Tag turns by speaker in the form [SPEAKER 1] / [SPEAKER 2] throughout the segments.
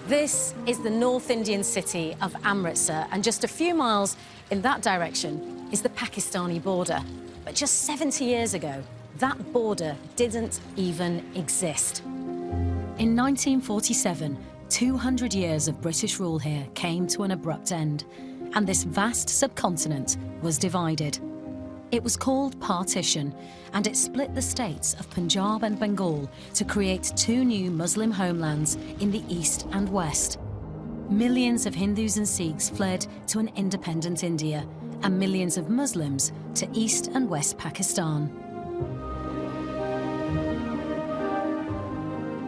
[SPEAKER 1] This is the North Indian city of Amritsar, and just a few miles in that direction is the Pakistani border. But just 70 years ago, that border didn't even exist. In 1947, 200 years of British rule here came to an abrupt end, and this vast subcontinent was divided. It was called Partition, and it split the states of Punjab and Bengal to create two new Muslim homelands in the east and west. Millions of Hindus and Sikhs fled to an independent India, and millions of Muslims to East and West Pakistan.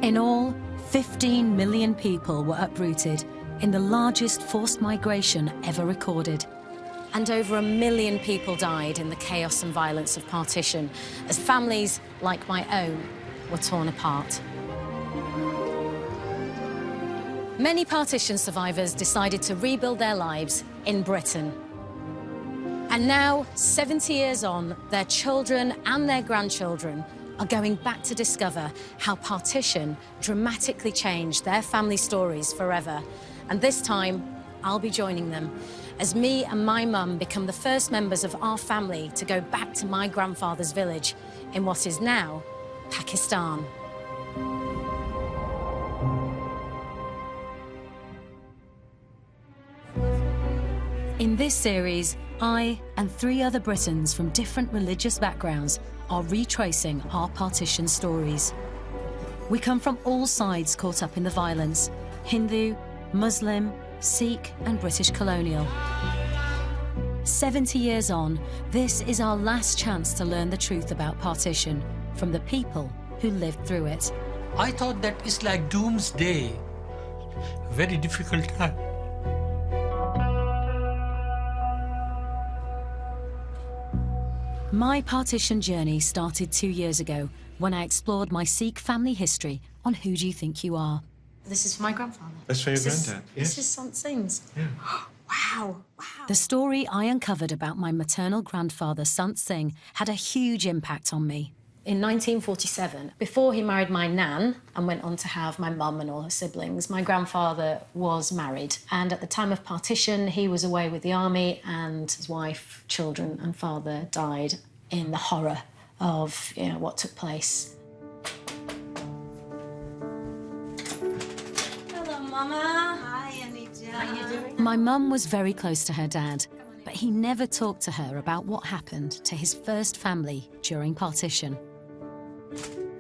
[SPEAKER 1] In all, 15 million people were uprooted in the largest forced migration ever recorded. And over 1 million people died in the chaos and violence of partition, as families like my own were torn apart. Many partition survivors decided to rebuild their lives in Britain. And now, 70 years on, their children and their grandchildren are going back to discover how partition dramatically changed their family stories forever. And this time, I'll be joining them as me and my mum become the first members of our family to go back to my grandfather's village in what is now Pakistan. In this series, I and 3 other Britons from different religious backgrounds are retracing our partition stories. We come from all sides caught up in the violence: Hindu, Muslim, Sikh and British colonial. 70 years on, this is our last chance to learn the truth about partition from the people who lived through it.
[SPEAKER 2] I thought that it's like doomsday. Very difficult time.
[SPEAKER 1] My partition journey started 2 years ago when I explored my Sikh family history on Who Do You Think You Are? This is for my grandfather.
[SPEAKER 3] That's for your granddad, yes.
[SPEAKER 1] This is Sant Singh's.
[SPEAKER 3] Yeah.
[SPEAKER 1] Wow, wow. The story I uncovered about my maternal grandfather, Sant Singh, had a huge impact on me. In 1947, before he married my nan and went on to have my mum and all her siblings, my grandfather was married. And at the time of partition, he was away with the army, and his wife, children and father died in the horror of, what took place.
[SPEAKER 4] Mama. Hi, Anita.
[SPEAKER 1] How are you doing? My mum was very close to her dad, but he never talked to her about what happened to his first family during partition.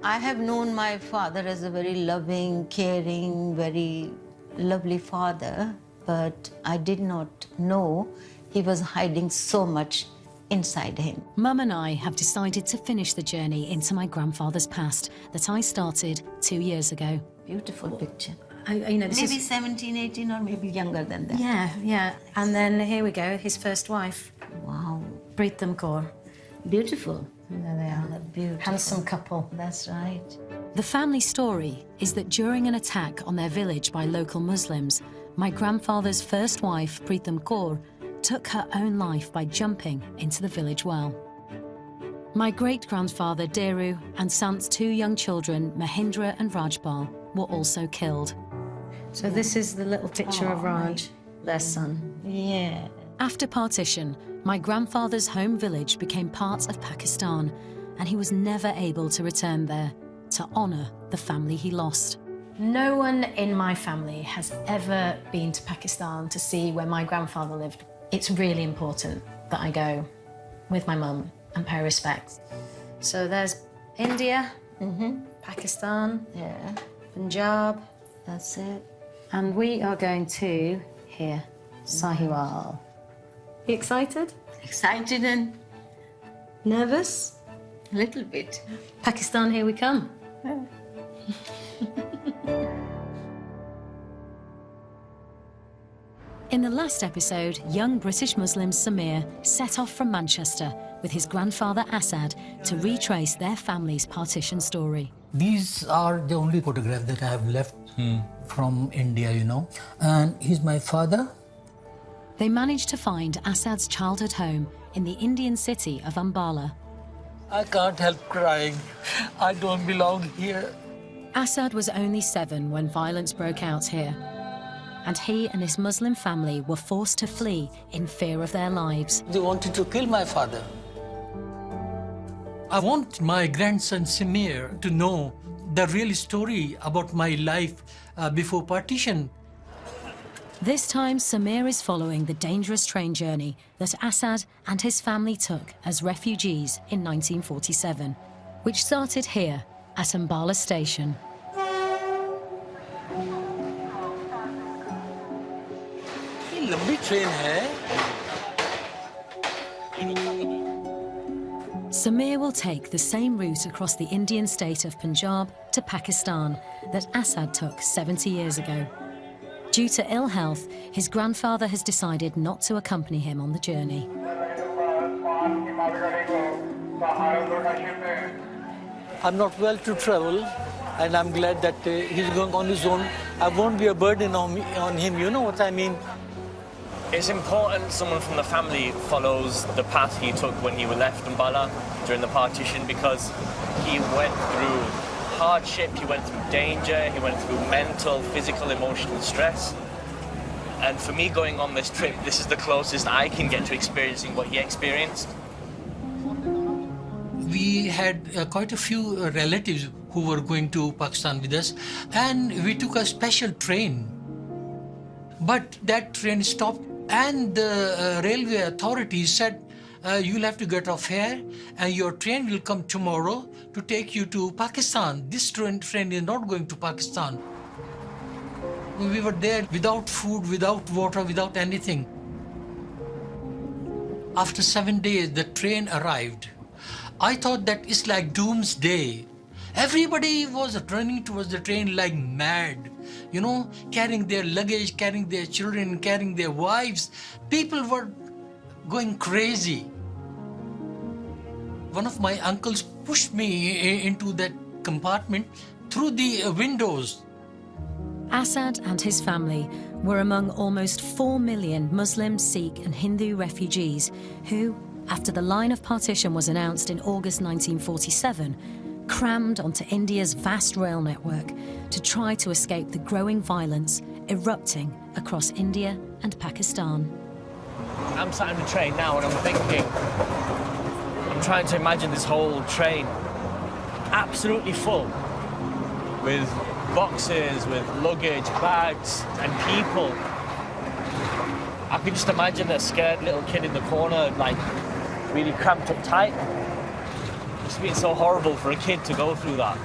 [SPEAKER 4] I have known my father as a very loving, caring, very lovely father, but I did not know he was hiding so much inside him.
[SPEAKER 1] Mum and I have decided to finish the journey into my grandfather's past that I started 2 years ago.
[SPEAKER 4] Beautiful picture.
[SPEAKER 1] This
[SPEAKER 4] maybe
[SPEAKER 1] is
[SPEAKER 4] 17, 18, or maybe younger than that.
[SPEAKER 1] Yeah. And then here we go, his first wife.
[SPEAKER 4] Wow.
[SPEAKER 1] Preetham Kaur.
[SPEAKER 4] Beautiful.
[SPEAKER 1] There they are.
[SPEAKER 4] Beautiful.
[SPEAKER 1] Handsome couple.
[SPEAKER 4] That's right.
[SPEAKER 1] The family story is that during an attack on their village by local Muslims, my grandfather's first wife, Preetham Kaur, took her own life by jumping into the village well. My great-grandfather, Deru, and Sant's 2 young children, Mahindra and Rajpal, were also killed. So this is the little picture of Raj, their son.
[SPEAKER 4] Yeah.
[SPEAKER 1] After partition, my grandfather's home village became part of Pakistan, and he was never able to return there to honour the family he lost. No one in my family has ever been to Pakistan to see where my grandfather lived. It's really important that I go with my mum and pay respects. So there's India, Pakistan,
[SPEAKER 4] Yeah.
[SPEAKER 1] Punjab,
[SPEAKER 4] That's it.
[SPEAKER 1] and we are going to here, Sahiwal. You excited?
[SPEAKER 4] Excited and
[SPEAKER 1] Nervous?
[SPEAKER 4] a little bit.
[SPEAKER 1] Pakistan, here we come. In the last episode, young British Muslim Samir set off from Manchester with his grandfather Asad to retrace their family's partition story.
[SPEAKER 2] These are the only photographs that I have left from India, And he's my father.
[SPEAKER 1] They managed to find Asad's childhood home in the Indian city of Ambala.
[SPEAKER 2] I can't help crying. I don't belong here.
[SPEAKER 1] Asad was only 7 when violence broke out here. and he and his Muslim family were forced to flee in fear of their lives.
[SPEAKER 2] They wanted to kill my father. I want my grandson Samir to know the real story about my life before partition.
[SPEAKER 1] This time, Samir is following the dangerous train journey that Assad and his family took as refugees in 1947, which started here at Ambala station.
[SPEAKER 2] ये लंबी train है.
[SPEAKER 1] Samir will take the same route across the Indian state of Punjab to Pakistan that Assad took 70 years ago. Due to ill health, his grandfather has decided not to accompany him on the journey.
[SPEAKER 2] I'm not well to travel, and I'm glad that he's going on his own. I won't be a burden on him, you know what I mean?
[SPEAKER 3] It's important someone from the family follows the path he took when he left Ambala during the partition, because he went through hardship, he went through danger, he went through mental, physical, emotional stress. And for me going on this trip, this is the closest I can get to experiencing what he experienced.
[SPEAKER 2] We had quite a few relatives who were going to Pakistan with us, and we took a special train. But that train stopped, and the railway authorities said, you'll have to get off here, and your train will come tomorrow to take you to Pakistan. This train is not going to Pakistan. We were there without food, without water, without anything. After 7 days, the train arrived. I thought that it's like doomsday. Everybody was running towards the train like mad, you know, carrying their luggage, carrying their children, carrying their wives. People were going crazy. One of my uncles pushed me into that compartment through the windows.
[SPEAKER 1] Assad and his family were among almost 4 million Muslim, Sikh and Hindu refugees who, after the line of partition was announced in August 1947, crammed onto India's vast rail network to try to escape the growing violence erupting across India and Pakistan.
[SPEAKER 3] I'm sat in the train now and I'm thinking, I'm trying to imagine this whole train absolutely full with boxes, with luggage, bags and people. I could just imagine a scared little kid in the corner, like really cramped up tight. It's been so horrible for a kid to go through that.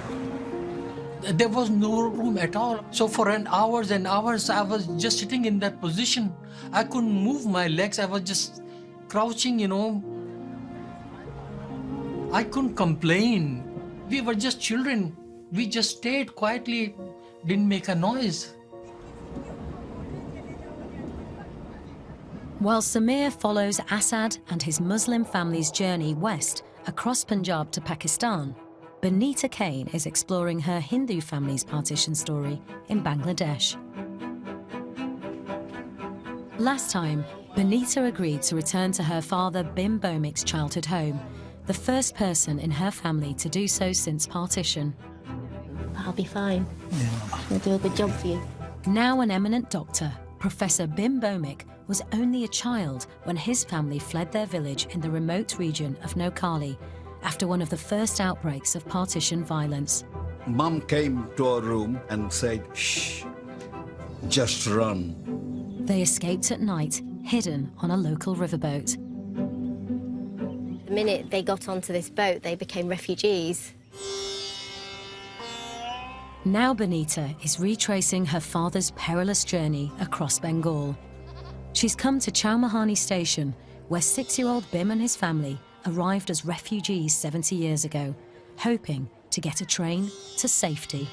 [SPEAKER 2] There was no room at all. So for hours and hours, I was just sitting in that position. I couldn't move my legs. I was just crouching, you know. I couldn't complain. We were just children. We just stayed quietly, didn't make a noise.
[SPEAKER 1] While Samir follows Assad and his Muslim family's journey west across Punjab to Pakistan, Benita Kane is exploring her Hindu family's partition story in Bangladesh. Last time, Benita agreed to return to her father Bim Bomik's childhood home, the first person in her family to do so since partition.
[SPEAKER 5] I'll be fine. I'll do a good job for you.
[SPEAKER 1] Now an eminent doctor, Professor Bim Bomik was only a child when his family fled their village in the remote region of Noakhali after one of the first outbreaks of partition violence.
[SPEAKER 6] Mom came to our room and said, "Shh, just run."
[SPEAKER 1] They escaped at night, hidden on a local riverboat.
[SPEAKER 5] The minute they got onto this boat, they became refugees.
[SPEAKER 1] Now Benita is retracing her father's perilous journey across Bengal. She's come to Chowmahani station, where 6-year-old Bim and his family arrived as refugees 70 years ago, hoping to get a train to safety.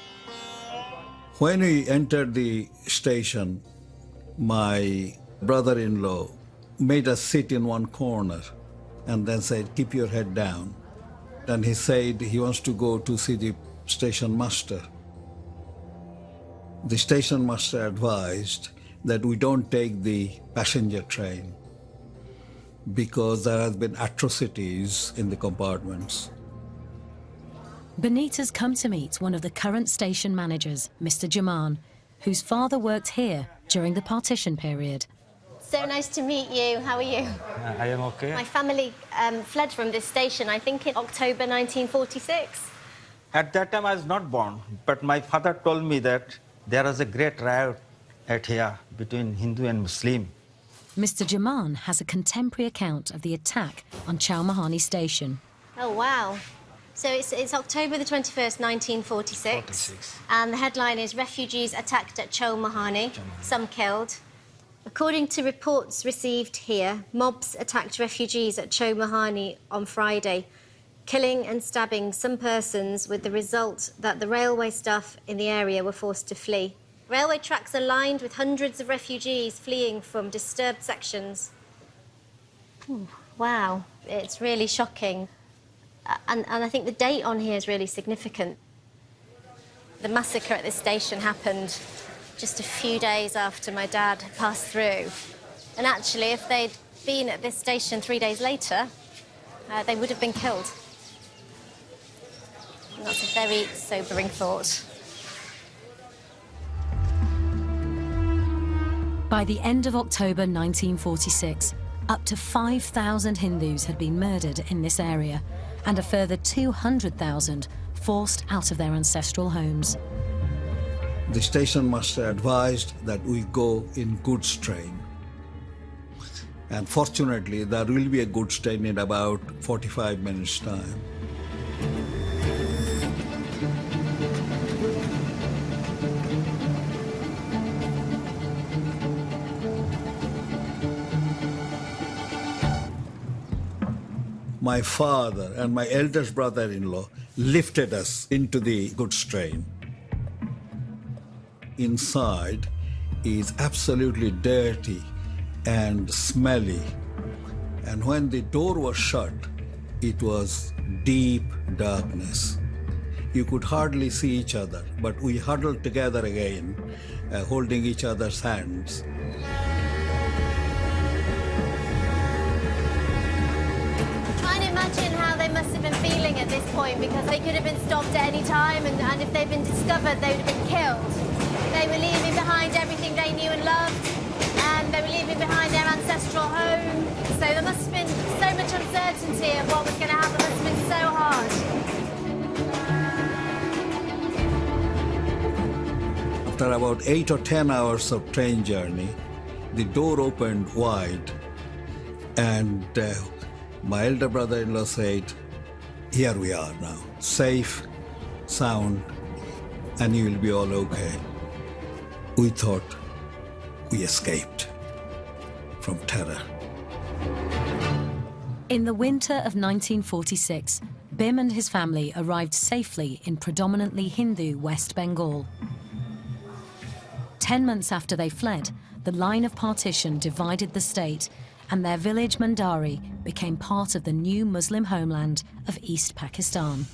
[SPEAKER 6] When we entered the station, my brother-in-law made us sit in one corner and then said, "Keep your head down." Then he said he wants to go to see the station master. The station master advised that we don't take the passenger train because there has been atrocities in the compartments.
[SPEAKER 1] Benita's come to meet one of the current station managers, Mr. Jaman, whose father worked here during the partition period.
[SPEAKER 5] So nice to meet you. How are you?
[SPEAKER 7] I am okay.
[SPEAKER 5] My family fled from this station, I think, in October 1946.
[SPEAKER 7] At that time, I was not born, but my father told me that there was a great riot at here between Hindu and Muslim.
[SPEAKER 1] Mr. Jaman has a contemporary account of the attack on Chowmahani station.
[SPEAKER 5] Oh, wow. So it's October the 21st, 1946. And the headline is Refugees Attacked at Chowmahani, some killed. According to reports received here, mobs attacked refugees at Chowmahani on Friday, killing and stabbing some persons with the result that the railway staff in the area were forced to flee. Railway tracks are lined with hundreds of refugees fleeing from disturbed sections. Ooh, wow, it's really shocking. And I think the date on here is really significant. The massacre at this station happened just a few days after my dad passed through. And actually, if they'd been at this station 3 days later, they would have been killed. And that's a very sobering thought.
[SPEAKER 1] By the end of October 1946, up to 5,000 Hindus had been murdered in this area, and a further 200,000 forced out of their ancestral homes.
[SPEAKER 6] The station master advised that we go in goods train. And fortunately, there will be a goods train in about 45 minutes' time. My father and my eldest brother-in-law lifted us into the goods train. Inside is absolutely dirty and smelly. And when the door was shut, it was deep darkness. You could hardly see each other, but we huddled together again, holding each other's hands.
[SPEAKER 5] Imagine how they must have been feeling at this point, because they could have been stopped at any time, and if they'd been discovered, they would have been killed. They were leaving behind everything they knew and loved, and they were leaving behind their ancestral home. So there must have been so much uncertainty of what was going to happen. It must have been so hard.
[SPEAKER 6] After about 8 or 10 hours of train journey, the door opened wide, and my elder brother-in-law said, "Here we are now, safe, sound, and you will be all okay." We thought we escaped from terror.
[SPEAKER 1] In the winter of 1946, Bim and his family arrived safely in predominantly Hindu West Bengal. 10 months after they fled, the line of partition divided the state, and their village Mandari became part of the new Muslim homeland of East Pakistan.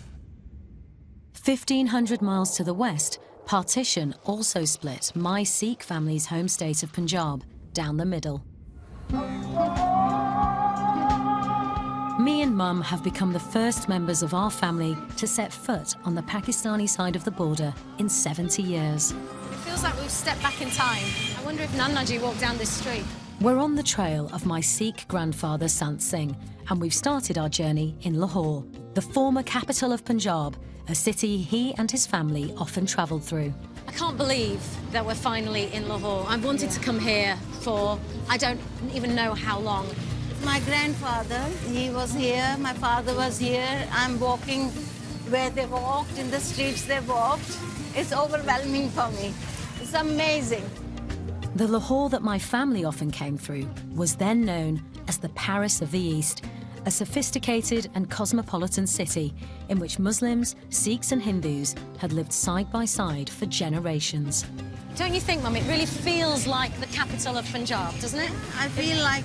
[SPEAKER 1] 1,500 miles to the west, partition also split my Sikh family's home state of Punjab down the middle. Me and Mum have become the first members of our family to set foot on the Pakistani side of the border in 70 years. It feels like we've stepped back in time. I wonder if Nanaji walked down this street. We're on the trail of my Sikh grandfather Sant Singh, and we've started our journey in Lahore, the former capital of Punjab, a city he and his family often travelled through. I can't believe that we're finally in Lahore. I've wanted to come here for, I don't even know how long.
[SPEAKER 4] My grandfather, he was here, my father was here. I'm walking where they walked, in the streets they walked. It's overwhelming for me. It's amazing.
[SPEAKER 1] The Lahore that my family often came through was then known as the Paris of the East, a sophisticated and cosmopolitan city in which Muslims, Sikhs and Hindus had lived side by side for generations. Don't you think, Mum, it really feels like the capital of Punjab, doesn't it?
[SPEAKER 4] I feel like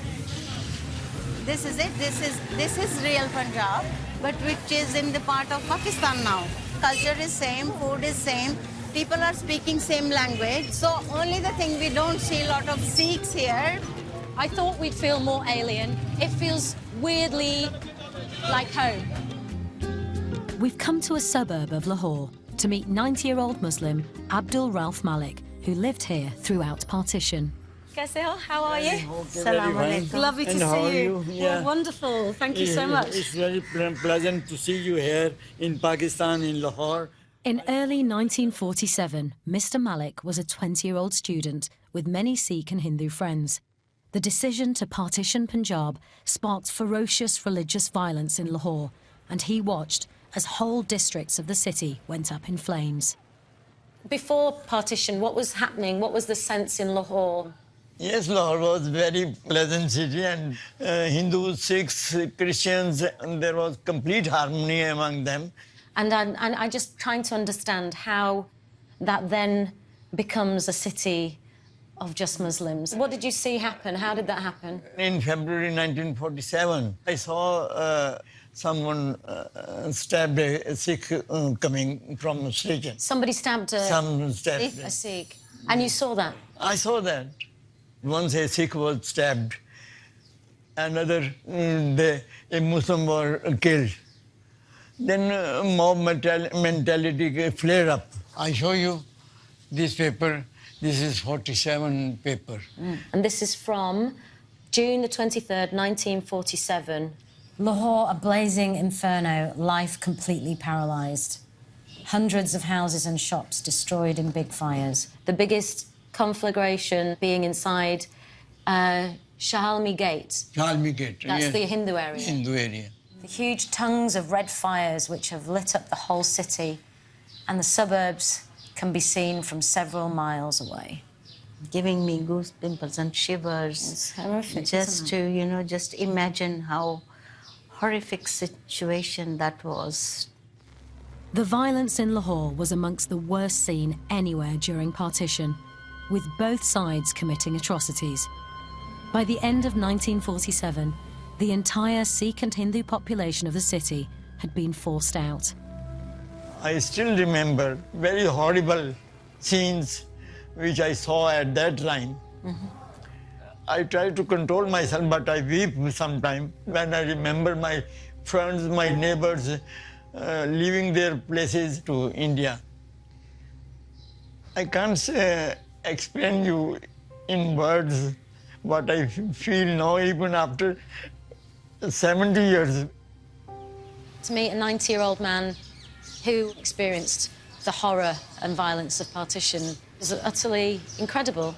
[SPEAKER 4] this is it. This is real Punjab, but which is in the part of Pakistan now. Culture is same, food is same. People are speaking same language, so only the thing we don't see a lot of Sikhs here.
[SPEAKER 1] I thought we'd feel more alien. It feels weirdly like home. We've come to a suburb of Lahore to meet 90-year-old Muslim Abdul Ralph Malik, who lived here throughout partition. How are you?
[SPEAKER 4] Assalamu alaikum.
[SPEAKER 1] Lovely to
[SPEAKER 8] And how are
[SPEAKER 1] see
[SPEAKER 8] you? Yeah.
[SPEAKER 1] Oh, wonderful. Thank you so much.
[SPEAKER 8] It's very pleasant to see you here in Pakistan, in Lahore.
[SPEAKER 1] In early 1947, Mr. Malik was a 20-year-old student with many Sikh and Hindu friends. The decision to partition Punjab sparked ferocious religious violence in Lahore, and he watched as whole districts of the city went up in flames. Before partition, what was happening? What was the sense in Lahore?
[SPEAKER 8] Yes, Lahore was very pleasant city, and Hindus, Sikhs, Christians, and there was complete harmony among them.
[SPEAKER 1] And I'm just trying to understand how that then becomes a city of just Muslims. What did you see happen? How did that happen?
[SPEAKER 8] In February 1947, I saw someone stabbed a Sikh coming from a station.
[SPEAKER 1] Somebody stabbed
[SPEAKER 8] Someone stabbed
[SPEAKER 1] a Sikh. And you saw that?
[SPEAKER 8] I saw that. Once a Sikh was stabbed, another, a Muslim was killed. Then mob mentality flared up. I show you this paper. This is 47 paper.
[SPEAKER 1] And this is from June the 23rd, 1947. Lahore, a blazing inferno, life completely paralysed. Hundreds of houses and shops destroyed in big fires. The biggest conflagration being inside Shahalmi Gate.
[SPEAKER 8] Shahalmi Gate.
[SPEAKER 1] That's
[SPEAKER 8] yes.
[SPEAKER 1] the Hindu area.
[SPEAKER 8] Hindu area.
[SPEAKER 1] The huge tongues of red fires which have lit up the whole city, and the suburbs can be seen from several miles away.
[SPEAKER 4] Giving me goosebumps and shivers.
[SPEAKER 1] It's horrific,
[SPEAKER 4] Just
[SPEAKER 1] isn't it?
[SPEAKER 4] to, just imagine how horrific situation that was.
[SPEAKER 1] The violence in Lahore was amongst the worst seen anywhere during partition, with both sides committing atrocities. By the end of 1947, the entire Sikh and Hindu population of the city had been forced out.
[SPEAKER 8] I still remember very horrible scenes which I saw at that time. I try to control myself, but I weep sometimes when I remember my friends, my neighbors leaving their places to India. I can't explain you in words what I feel now, even after 70 years.
[SPEAKER 1] To meet a 90-year-old man who experienced the horror and violence of partition is utterly incredible.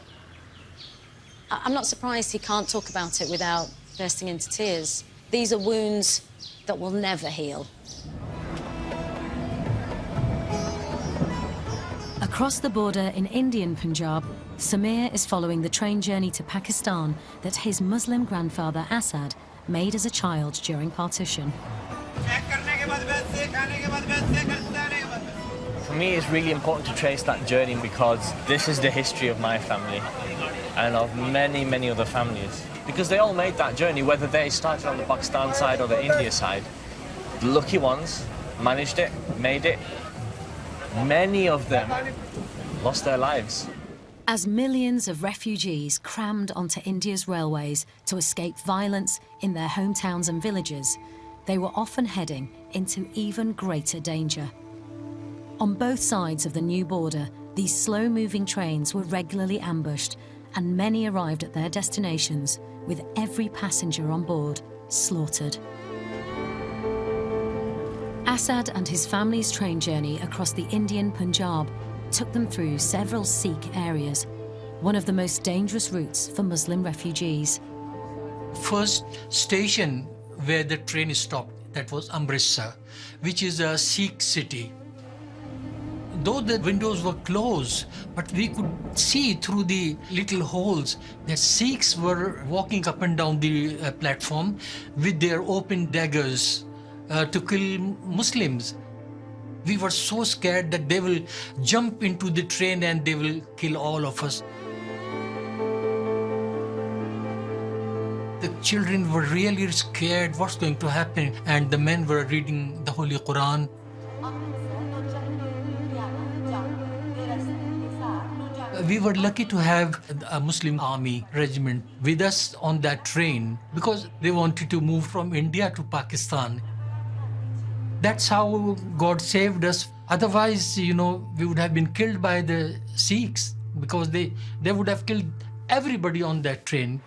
[SPEAKER 1] I'm not surprised he can't talk about it without bursting into tears. These are wounds that will never heal. Across the border in Indian Punjab, Samir is following the train journey to Pakistan that his Muslim grandfather Asad made as a child during partition.
[SPEAKER 3] For me, it's really important to trace that journey because this is the history of my family and of many, many other families. Because they all made that journey, whether they started on the Pakistan side or the India side. The lucky ones managed it, made it. Many of them lost their lives.
[SPEAKER 1] As millions of refugees crammed onto India's railways to escape violence in their hometowns and villages, they were often heading into even greater danger. On both sides of the new border, these slow-moving trains were regularly ambushed, and many arrived at their destinations with every passenger on board slaughtered. Asad and his family's train journey across the Indian Punjab took them through several Sikh areas, one of the most dangerous routes for Muslim refugees.
[SPEAKER 2] First station where the train stopped, that was Amritsar, which is a Sikh city. Though the windows were closed, but we could see through the little holes that Sikhs were walking up and down the platform with their open daggers to kill Muslims. We were so scared that they will jump into the train and they will kill all of us. The children were really scared what's going to happen, and the men were reading the Holy Quran. We were lucky to have a Muslim army regiment with us on that train because they wanted to move from India to Pakistan. That's how God saved us. Otherwise, we would have been killed by the Sikhs. because they would have killed everybody on that train.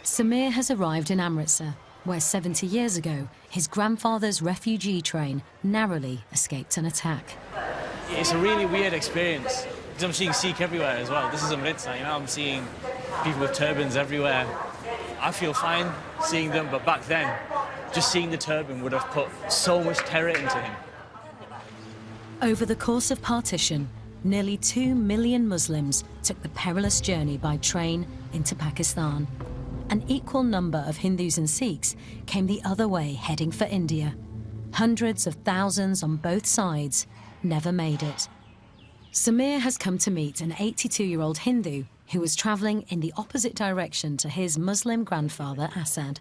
[SPEAKER 1] Samir has arrived in Amritsar, where 70 years ago, his grandfather's refugee train narrowly escaped an attack.
[SPEAKER 3] It's a really weird experience, because I'm seeing Sikh everywhere as well. This is Amritsar, you know, I'm seeing people with turbans everywhere. I feel fine seeing them, but back then, just seeing the turban would have put so much terror into him.
[SPEAKER 1] Over the course of partition, nearly 2 million Muslims took the perilous journey by train into Pakistan. An equal number of Hindus and Sikhs came the other way, heading for India. Hundreds of thousands on both sides never made it. Samir has come to meet an 82-year-old Hindu who was travelling in the opposite direction to his Muslim grandfather, Asad.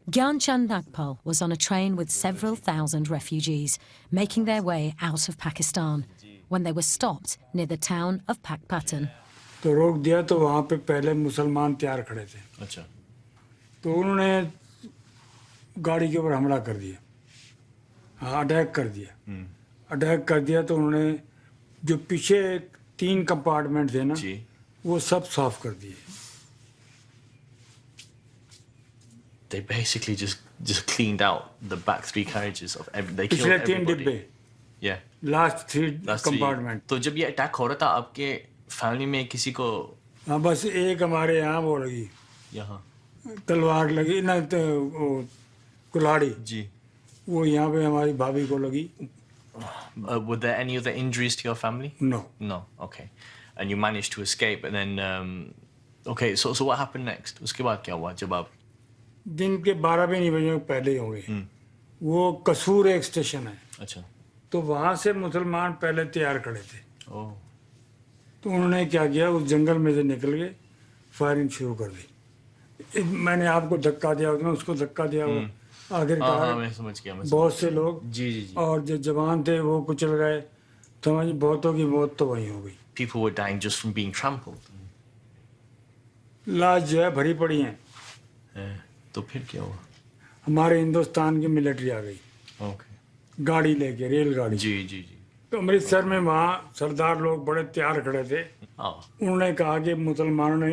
[SPEAKER 1] Gyan Chand Nagpal was on a train with several thousand refugees making their way out of Pakistan when they were stopped near the town of Pakpatan.
[SPEAKER 9] तो रोक दिया तो वहाँ पे पहले मुसलमान तैयार खड़े थे।
[SPEAKER 3] अच्छा।
[SPEAKER 9] तो उन्होंने गाड़ी के ऊपर हमला कर दिया, हाँ अटैक कर दिया। अटैक कर दिया तो उन्होंने जो पीछे 3 कंपार्टमेंट थे ना, वो सब साफ कर दिए।
[SPEAKER 3] They basically just cleaned out the back 3 carriages of every. They killed
[SPEAKER 9] पिछले 3
[SPEAKER 3] everybody.
[SPEAKER 9] डिब्बे।
[SPEAKER 3] Yeah.
[SPEAKER 9] Last 3 compartment.
[SPEAKER 3] तो जब ये अटैक हो रहा था, आपके फैमिली में किसी को?
[SPEAKER 9] हाँ बस एक हमारे यहाँ वो लगी।
[SPEAKER 3] यहाँ।
[SPEAKER 9] तलवार लगी ना, तो कुल्हाड़ी।
[SPEAKER 3] जी।
[SPEAKER 9] वो यहाँ पे हमारी भाभी को लगी।
[SPEAKER 3] Were there any other injuries to your family?
[SPEAKER 9] No.
[SPEAKER 3] No. Okay. And you managed to escape, and then okay. So what happened next? उसके बाद क्या हुआ जब आप?
[SPEAKER 9] दिन के 12 भी नहीं बजे पहले ही होंगे। वो कसूर एक स्टेशन है।
[SPEAKER 3] अच्छा।
[SPEAKER 9] तो वहाँ से मुसलमान पहले तैयार खड़े थे।
[SPEAKER 3] ओह।
[SPEAKER 9] तो उन्होंने क्या किया, उस जंगल में से निकल के फायरिंग शुरू कर दी। मैंने आपको धक्का दिया, उसने उसको धक्का दिया, वो आखिरकार
[SPEAKER 3] मैं समझ गया।
[SPEAKER 9] बहुत से लोग
[SPEAKER 3] जी।
[SPEAKER 9] और जो जवान थे वो कुचल गए, तो हमारी बहुतों की मौत तो वहीं हो गई।
[SPEAKER 3] People were dying just from being trampled.
[SPEAKER 9] लाश जो है भरी पड़ी हैं।
[SPEAKER 3] तो फिर क्या हुआ?
[SPEAKER 9] हमारे हिंदुस्तान की मिलिट्री आ गई।
[SPEAKER 3] ओके।
[SPEAKER 9] गाड़ी लेके, रेलगाड़ी।
[SPEAKER 3] जी।
[SPEAKER 9] तो अमृतसर में वहाँ सरदार लोग बड़े तैयार खड़े थे। उन्होंने कहा कि मुसलमानों ने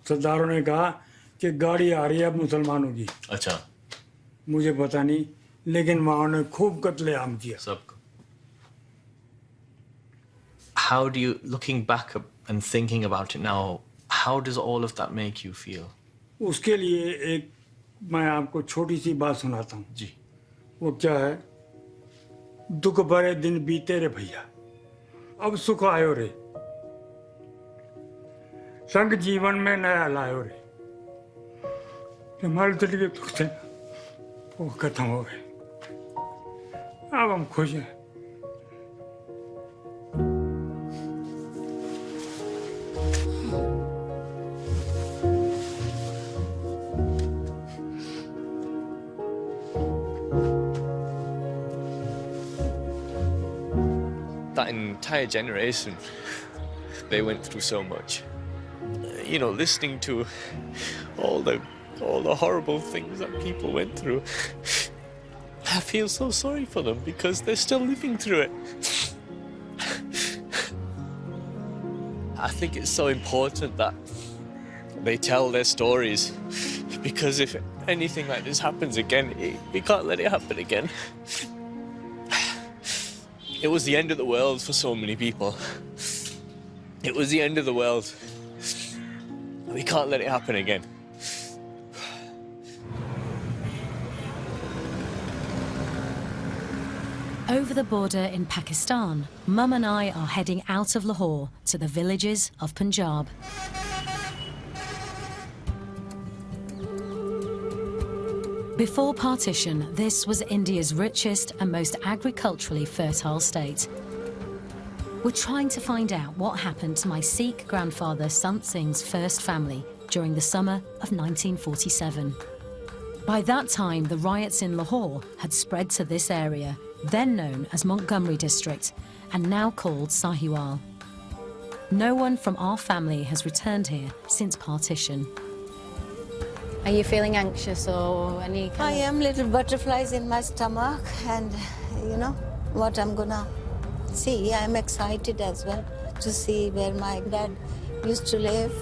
[SPEAKER 9] सरदारों ने कहा कि गाड़ी आ रही है अब मुसलमानों की।
[SPEAKER 3] अच्छा।
[SPEAKER 9] मुझे पता नहीं, लेकिन वहाँ उन्होंने खूब कत्लेआम किया
[SPEAKER 3] सबको। How do you, looking back and thinking about it now, how does all of that make you feel?
[SPEAKER 9] उसके लिए एक मैं आपको छोटी सी बात सुनाता हूँ।
[SPEAKER 3] जी।
[SPEAKER 9] वो क्या है? दुख भरे दिन बीते रे भैया, अब सुख आयो रे, संग जीवन में नया लायो रे। हमारे दिल के दुख थे वो खत्म हो गए, अब हम खुश हैं।
[SPEAKER 10] That entire generation, they went through so much. You know, listening to all the horrible things that people went through, I feel so sorry for them because they're still living through it. I think it's so important that they tell their stories, because if anything like this happens again, we can't let it happen again. It was the end of the world for so many people. It was the end of the world. We can't let it happen again.
[SPEAKER 1] Over the border in Pakistan, Mum and I are heading out of Lahore to the villages of Punjab. Before partition, this was India's richest and most agriculturally fertile state. We're trying to find out what happened to my Sikh grandfather Sant Singh's first family during the summer of 1947. By that time, the riots in Lahore had spread to this area, then known as Montgomery District, and now called Sahiwal. No one from our family has returned here since partition.
[SPEAKER 11] Are you feeling anxious or any kind
[SPEAKER 4] I am little butterflies in my stomach, and you know what I'm gonna see. I'm excited as well. to see where my dad used to live.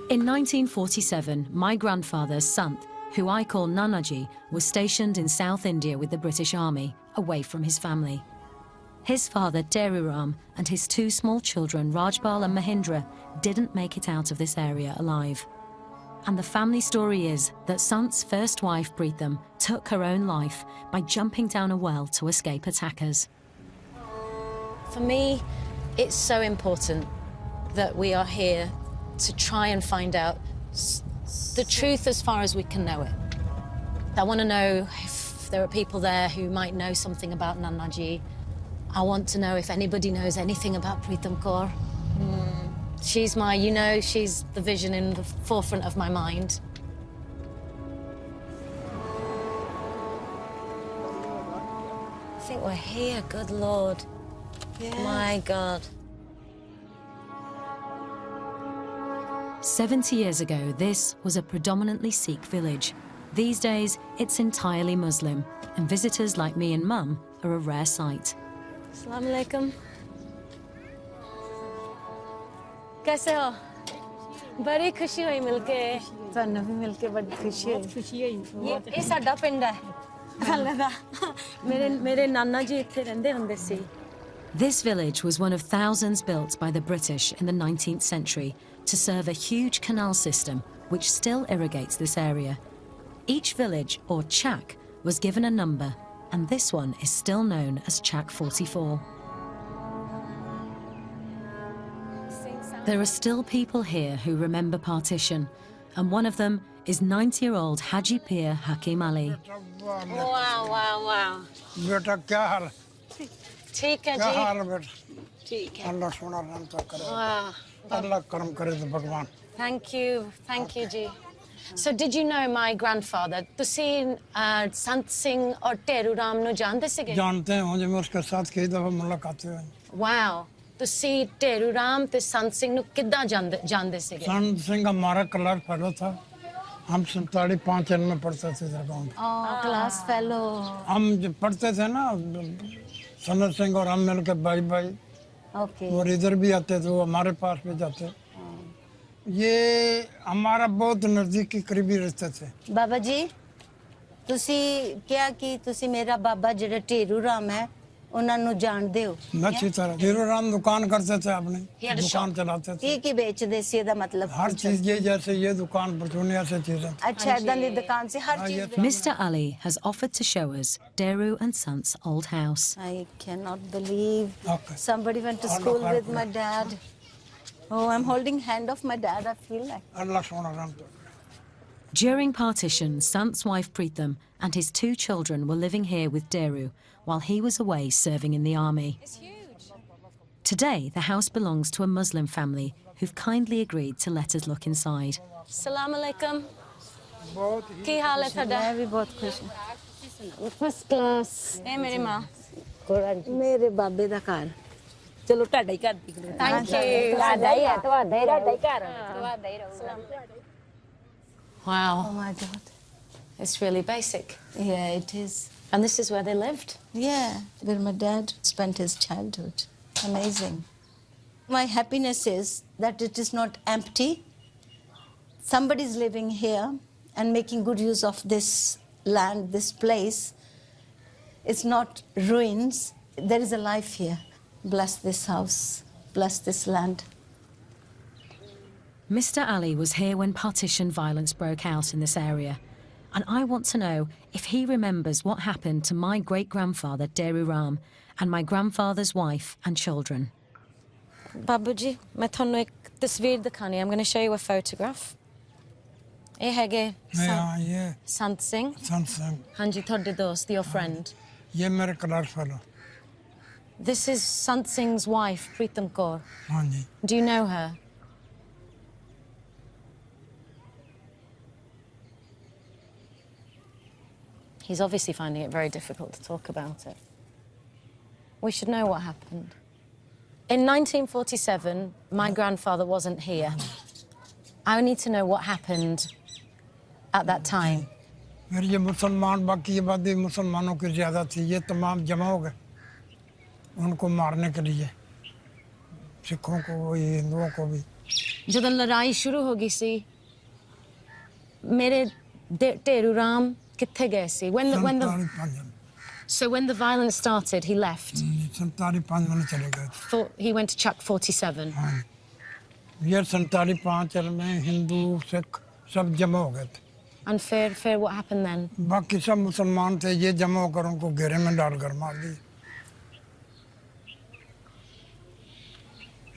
[SPEAKER 1] In 1947, my grandfather, Sant, who I call Nanaji, was stationed in South India with the British Army, away from his family. His father, Deruram, and his two small children, Rajpal and Mahindra, didn't make it out of this area alive. And the family story is that Sant's first wife, Pritham, took her own life by jumping down a well to escape attackers. For me, it's so important that we are here to try and find out the truth as far as we can know it. I want to know if there are people there who might know something about Nanaji. I want to know if anybody knows anything about Pritham Kaur. She's my, she's the vision in the forefront of my mind. I think we're here, good Lord. Yeah. My God. 70 years ago, this was a predominantly Sikh village. These days, it's entirely Muslim, and visitors like me and Mum are a rare sight. Assalamu alaikum. कैसे हो? बड़ी खुशी हुई मिलके।
[SPEAKER 4] ਤੁਹਾਨੂੰ ਵੀ ਮਿਲ ਕੇ ਬੜੀ ਖੁਸ਼ੀ ਹੋਈ।
[SPEAKER 1] खुशी हुई। ये साडा पिंड है। अल्लाह मेरे नाना जी इत्थे रहंदे हुंदे सी। This village was one of thousands built by the British in the 19th century to serve a huge canal system which still irrigates this area. Each village, or chak, was given a number, and this one is still known as Chak 44. There are still people here who remember partition, and one of them is 90-year-old Haji Pir Hakim Ali.
[SPEAKER 12] Wow, wow, wow.
[SPEAKER 13] बेटा क्या हाल?
[SPEAKER 12] ठीक है
[SPEAKER 13] क्या
[SPEAKER 12] जी।
[SPEAKER 13] हाल है बेटा?
[SPEAKER 12] ठीक है।
[SPEAKER 13] अल्लाह सोना राम तो करे।
[SPEAKER 12] Wow.
[SPEAKER 13] अल्लाह करम करे तो भगवान।
[SPEAKER 1] Thank you, Ji. So did you know my grandfather? ਤੁਸੀਂ Sant Singh और Teru Ram ਨੂੰ ਜਾਣਦੇ ਸੀਗੇ?
[SPEAKER 13] जानते हैं मुझे, मैं उसके साथ कई दफा मुलाकात हुई।
[SPEAKER 1] Wow. ਤੁਸੀਂ Teru Ram ਤੇ Sant Singh ਨੂੰ ਕਿੱਦਾਂ ਜਾਣਦੇ ਸੀਗੇ?
[SPEAKER 13] संत सिंह हमारा क्लास फेलो था। हम 47-5 में पढ़ते थे दरगाह में।
[SPEAKER 4] Class fellow.
[SPEAKER 13] हम जब पढ़ते थे ना, सनत सिंह और हम मिलकर भाई
[SPEAKER 4] ओके।
[SPEAKER 13] और इधर भी आते थे, वो हमारे पास भी जाते। ये हमारा बहुत नजदीकी करीबी रिश्ते थे।
[SPEAKER 4] बाबा जी, ਤੁਸੀਂ ਕਿਹਾ ਕਿ ਤੁਸੀਂ ਮੇਰਾ ਬਾਬਾ ਜਿਹੜਾ ਢੇਰੂ ਰਾਮ ਹੈ ਉਹਨਾਂ ਨੂੰ ਜਾਣਦੇ ਹੋ?
[SPEAKER 13] मैं अच्छी तरह हीरो राम दुकान करते थे अपने, दुकान चलाते थे।
[SPEAKER 4] ਕੀ ਵੇਚਦੇ ਸੀ ਇਹਦਾ ਮਤਲਬ?
[SPEAKER 13] हर चीज ये जैसे ये दुकान परचूनिया से चीजें।
[SPEAKER 4] ਅੱਛਾ, ਇਦਾਂ ਦੀ ਦੁਕਾਨ ਸੀ ਹਰ ਚੀਜ਼।
[SPEAKER 1] Mr. Ali has offered to show us Deru and Sant's old house.
[SPEAKER 4] I cannot believe
[SPEAKER 13] Okay.
[SPEAKER 4] somebody went to school with my dad. Oh, I'm holding hand of my dad, I feel like.
[SPEAKER 13] अल्लाह सोना राम तो।
[SPEAKER 1] During partition, Sant's wife Pritham and his two children were living here with Deru while he was away serving in the army. It's huge. Today, the house belongs to a Muslim family who've kindly agreed to let us look inside. Assalamu alaikum. ਕੀ ਹਾਲ ਹੈ ਤੁਹਾਡਾ?
[SPEAKER 4] मैं भी बहुत खुश हूँ।
[SPEAKER 12] First class.
[SPEAKER 1] ਇਹ ਮੇਰੀ ਮਾਂ।
[SPEAKER 4] ਮੇਰੇ ਬਾਬੇ ਦਾ ਘਰ।
[SPEAKER 12] ਚਲੋ ਤੁਹਾਡਾ ਹੀ ਘਰ ਦਿਖ ਰਿਹਾ।
[SPEAKER 1] Thank you.
[SPEAKER 12] ਤੁਹਾਡਾ ਹੀ ਹੈ, ਤੁਹਾਡਾ ਹੀ ਘਰ। ਤੁਹਾਡਾ ਹੀ ਰਹੂਗਾ।
[SPEAKER 1] Wow.
[SPEAKER 4] Oh my God.
[SPEAKER 1] It's really basic.
[SPEAKER 4] Yeah, it is.
[SPEAKER 1] And this is where they lived?
[SPEAKER 4] Yeah, where my dad spent his childhood. Amazing. My happiness is that it is not empty. Somebody's living here and making good use of this land, this place. It's not ruins. There is a life here. Bless this house. Bless this land.
[SPEAKER 1] Mr. Ali was here when partition violence broke out in this area, and I want to know if he remembers what happened to my great-grandfather Deru Ram and my grandfather's wife and children. Babuji, मैं थानू एक तस्वीर दिखानी है. I'm going to show you a photograph. ये हैगे
[SPEAKER 13] हाँ, ये
[SPEAKER 1] Sant Singh.
[SPEAKER 13] संत सिंह।
[SPEAKER 1] हाँ जी, थोड़े दोस्त, your friend.
[SPEAKER 13] ये मेरे class fellow.
[SPEAKER 1] This is Sant Singh's wife, Pritham Kaur.
[SPEAKER 13] हाँ जी।
[SPEAKER 1] Do you know her? He's obviously finding it very difficult to talk about it. We should know what happened. In 1947, my grandfather wasn't here. I need to know what happened at that time.
[SPEAKER 13] फिर ये मुसलमान, बाकी आबादी मुसलमानों की ज़्यादा थी, ये तमाम जमा हो गए। उनको मारने के लिए, सिखों को भी हिंदुओं को भी।
[SPEAKER 1] ਜਦੋਂ ਲੜਾਈ ਸ਼ੁਰੂ ਹੋ ਗਈ ਸੀ ਮੇਰੇ ਢੇਰੂ ਰਾਮ ਕਿੱਥੇ ਗਏ ਸੀ? So when the violence started, he left.
[SPEAKER 13] 47 में चले गए थे।
[SPEAKER 1] He went to Chuck 47.
[SPEAKER 13] हाँ, ये 47 में हिंदू सिख सब जमा हो गए थे।
[SPEAKER 1] And fear, what happened then?
[SPEAKER 13] बाकी सब मुसलमान थे, ये जमा होकर उनको घेरे में डालकर मार दिए।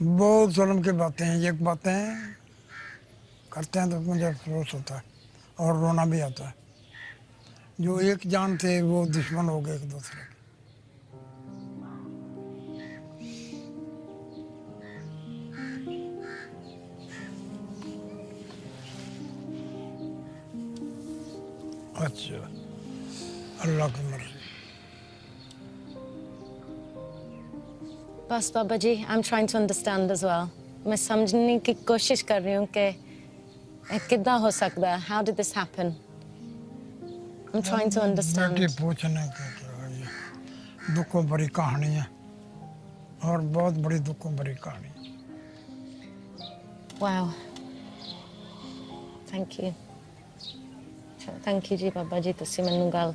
[SPEAKER 13] बहुत जुल्म की बातें हैं, ये बातें करते हैं तो मुझे अफसोस होता है और रोना भी आता है। जो एक जान थे वो दुश्मन हो गए एक दूसरे के। अच्छा, अल्लाह की मर्जी।
[SPEAKER 1] बस बाबा जी, I'm trying to understand as well. मैं समझने की कोशिश कर रही हूँ कि कितना हो सकता है? How did this happen? I'm trying to understand.
[SPEAKER 13] बेटी पूछने के दुखों भरी कहानी है और बहुत बड़ी दुखों भरी कहानी।
[SPEAKER 1] Wow. Thank you. Thank you जी बाबा जी, तुसी मैनू गल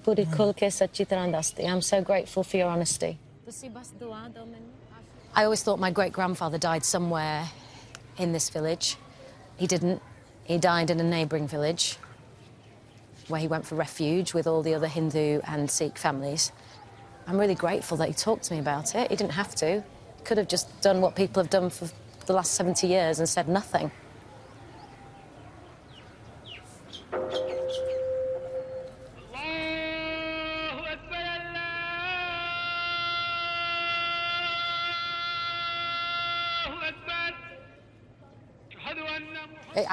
[SPEAKER 1] पूरी खुल के सच्ची तरह दसते। I'm so grateful for your honesty. I always thought my great-grandfather died somewhere in this village. He didn't. He died in a neighbouring village where he went for refuge with all the other Hindu and Sikh families. I'm really grateful that he talked to me about it. He didn't have to. He could have just done what people have done for the last 70 years and said nothing.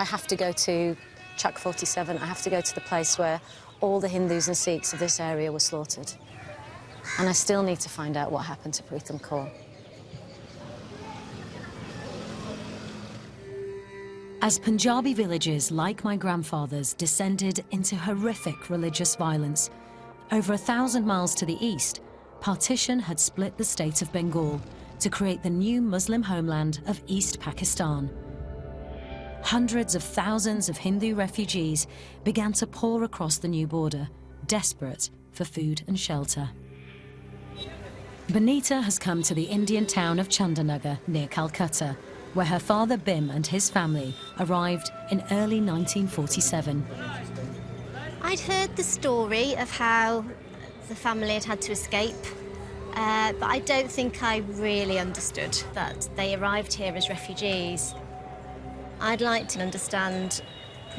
[SPEAKER 1] I have to go to Chuck 47. I have to go to the place where all the Hindus and Sikhs of this area were slaughtered. And I still need to find out what happened to Pritam Kaur. As Punjabi villages, like my grandfather's, descended into horrific religious violence, over 1,000 miles to the east, partition had split the state of Bengal to create the new Muslim homeland of East Pakistan. Hundreds of thousands of Hindu refugees began to pour across the new border, desperate for food and shelter. Benita has come to the Indian town of Chandanagar near Calcutta, where her father Bim and his family arrived in early 1947.
[SPEAKER 5] I'd heard the story of how the family had to escape, but I don't think I really understood that they arrived here as refugees. I'd like to understand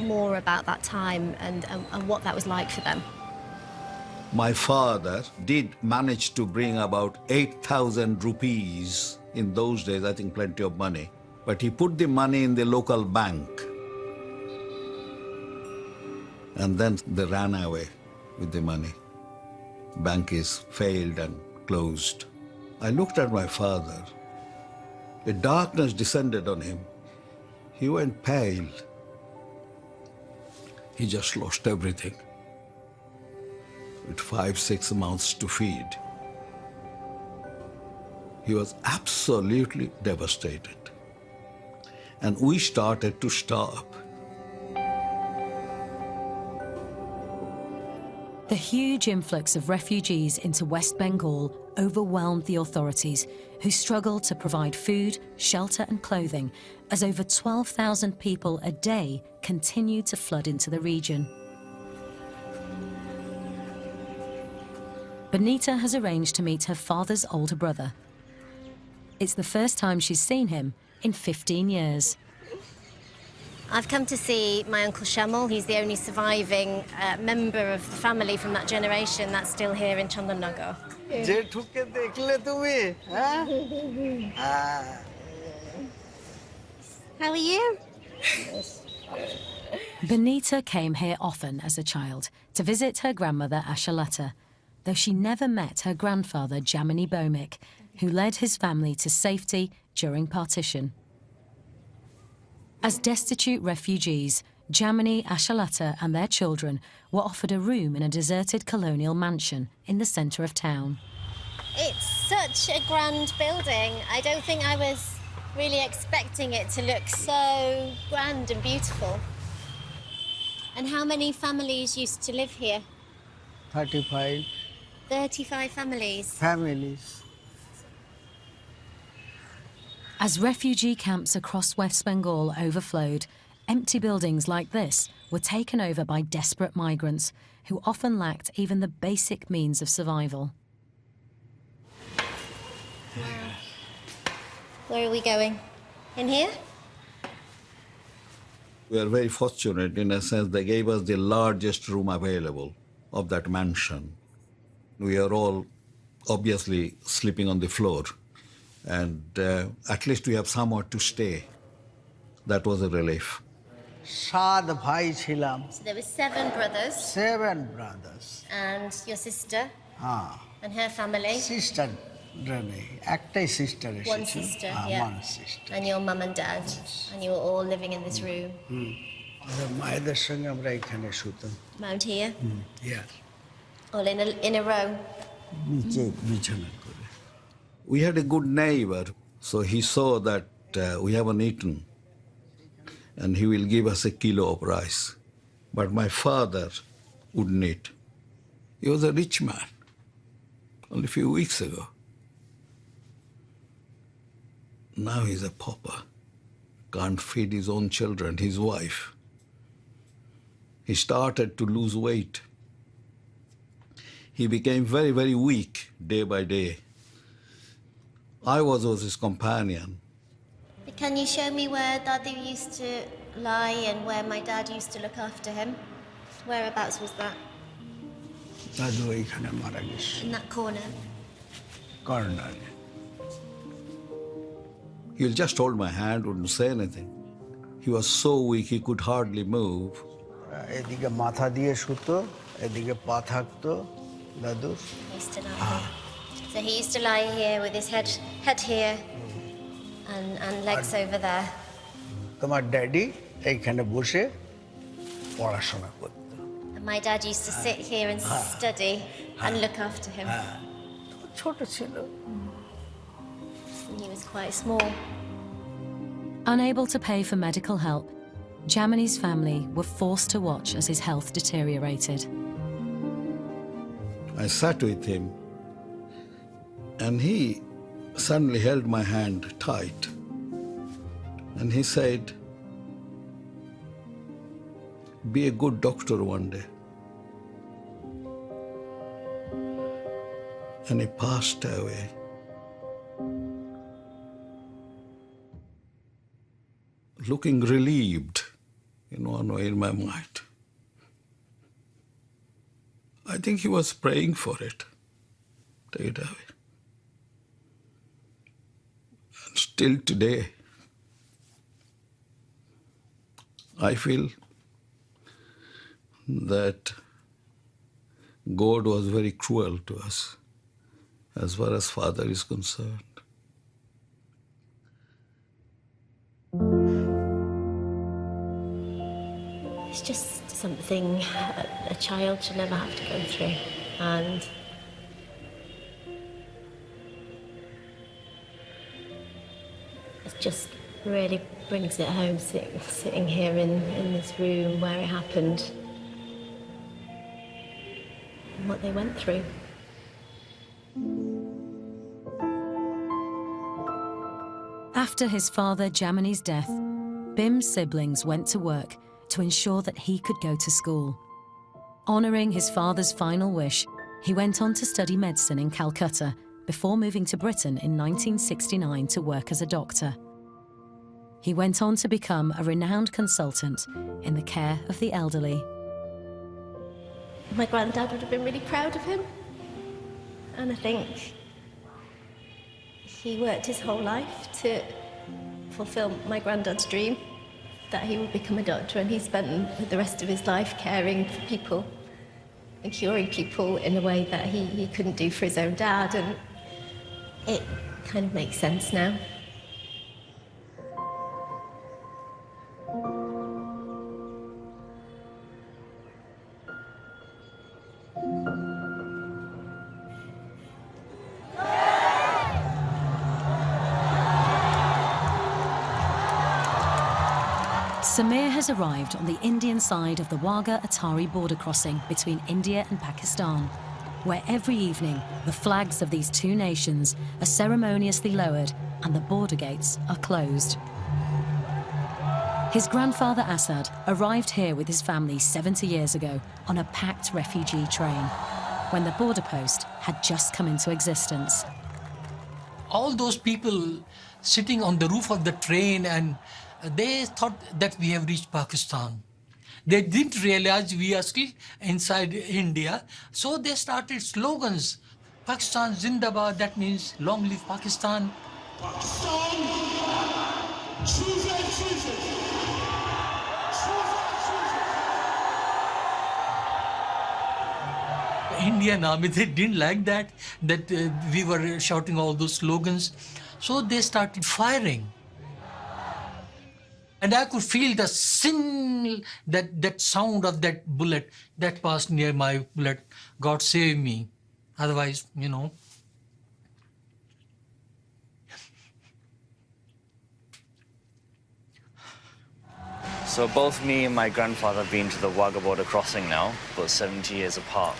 [SPEAKER 5] more about that time and what that was like for them.
[SPEAKER 6] My father did manage to bring about 8,000 rupees. In those days, I think plenty of money. But he put the money in the local bank. And then they ran away with the money. Bank is failed and closed. I looked at my father. A darkness descended on him. He went pale. He just lost everything. With 5-6 mouths to feed. He was absolutely devastated. And we started to stop.
[SPEAKER 1] The huge influx of refugees into West Bengal overwhelmed the authorities, who struggled to provide food, shelter and clothing, as over 12,000 people a day continued to flood into the region. Benita has arranged to meet her father's older brother. It's the first time she's seen him in 15 years.
[SPEAKER 5] I've come to see my Uncle Shamal. He's the only surviving member of the family from that generation that's still here in Chandanagar. How are you?
[SPEAKER 1] Benita came here often as a child to visit her grandmother Ashalata, though she never met her grandfather Jamini Bomik, who led his family to safety during partition. As destitute refugees, Jamini, Ashalata and their children were offered a room in a deserted colonial mansion in the centre of town.
[SPEAKER 5] It's such a grand building. I don't think I was really expecting it to look so grand and beautiful. And how many families used to live here?
[SPEAKER 14] 35
[SPEAKER 5] 35 families.
[SPEAKER 14] families.
[SPEAKER 1] As refugee camps across West Bengal overflowed, empty buildings like this were taken over by desperate migrants who often lacked even the basic means of survival.
[SPEAKER 5] Where are we going? In here?
[SPEAKER 6] We are very fortunate in a sense they gave us the largest room available of that mansion. We are all obviously sleeping on the floor, and at least we have somewhere to stay. That was a relief.
[SPEAKER 14] 7 ভাই ছিলাম।
[SPEAKER 5] So there were 7 brothers.
[SPEAKER 14] 7 brothers.
[SPEAKER 5] And your sister.
[SPEAKER 14] হ্যাঁ।
[SPEAKER 5] And her family.
[SPEAKER 14] Sister নেই, একটাই sister এসেছে।
[SPEAKER 5] One sister, yeah.
[SPEAKER 14] One sister.
[SPEAKER 5] And your mum and dad. And you were all living in this room.
[SPEAKER 14] আমাদের মায়েদের সঙ্গে আমরা এখানে শুতাম।
[SPEAKER 5] Around here?
[SPEAKER 14] Yeah.
[SPEAKER 5] All in a row.
[SPEAKER 14] নিচে বিছানা করে।
[SPEAKER 6] We had a good neighbor, so he saw that we haven't eaten, and he will give us a kilo of rice. But my father wouldn't eat. He was a rich man, only a few weeks ago. Now he's a pauper, can't feed his own children, his wife. He started to lose weight. He became very, very weak day by day. I was his companion.
[SPEAKER 5] Can you show me where Dadu used to lie and where my dad used to look after him? Whereabouts was that?
[SPEAKER 14] দাদু এইখানে মারা গেছে।
[SPEAKER 5] In that corner?
[SPEAKER 14] কর্নারে।
[SPEAKER 6] He'll just hold my hand, wouldn't say anything. He was so weak he could hardly move.
[SPEAKER 14] এদিকে মাথা দিয়ে শুতো, এদিকে পা থাকতো দাদুর।
[SPEAKER 5] He used to lie here. So he used to lie here with his head here and legs over there.
[SPEAKER 14] তোমার daddy এইখানে বসে পড়াশোনা করতো।
[SPEAKER 5] And my dad used to sit here and study and look after him.
[SPEAKER 14] ছোট ছিল।
[SPEAKER 5] And he was quite small.
[SPEAKER 1] Unable to pay for medical help, Jamini's family were forced to watch as his health deteriorated.
[SPEAKER 6] I sat with him, and he suddenly held my hand tight. And he said, "Be a good doctor one day." And he passed away. Looking relieved in one way in my mind. I think he was praying for it. Take it away. And still today, I feel that God was very cruel to us as far as father is concerned.
[SPEAKER 5] It's just something a child should never have to go through. And it just really brings it home, sitting here in this room where it happened and what they went through.
[SPEAKER 1] After his father Jamini's death, Bim's siblings went to work to ensure that he could go to school. Honouring his father's final wish, he went on to study medicine in Calcutta before moving to Britain in 1969 to work as a doctor. He went on to become a renowned consultant in the care of the elderly.
[SPEAKER 5] My granddad would have been really proud of him. And I think he worked his whole life to fulfill my granddad's dream that he would become a doctor, and he spent the rest of his life caring for people and curing people in a way that he couldn't do for his own dad, and it kind of makes sense now.
[SPEAKER 1] Samir has arrived on the Indian side of the Wagah-Atari border crossing between India and Pakistan, where every evening the flags of these two nations are ceremoniously lowered and the border gates are closed. His grandfather Asad arrived here with his family 70 years ago on a packed refugee train, when the border post had just come into existence.
[SPEAKER 2] All those people sitting on the roof of the train, and they thought that we have reached Pakistan. They didn't realize we are still inside India, so they started slogans. Pakistan Zindabad, that means long live Pakistan.
[SPEAKER 15] Pakistan, choose and choose it.
[SPEAKER 2] Indian army, they didn't like that we were shouting all those slogans. So they started firing. And I could feel the sin, that sound of that bullet that passed near my bullet. God save me. Otherwise, you know.
[SPEAKER 3] So both me and my grandfather have been to the Wagah border crossing now, but 70 years apart.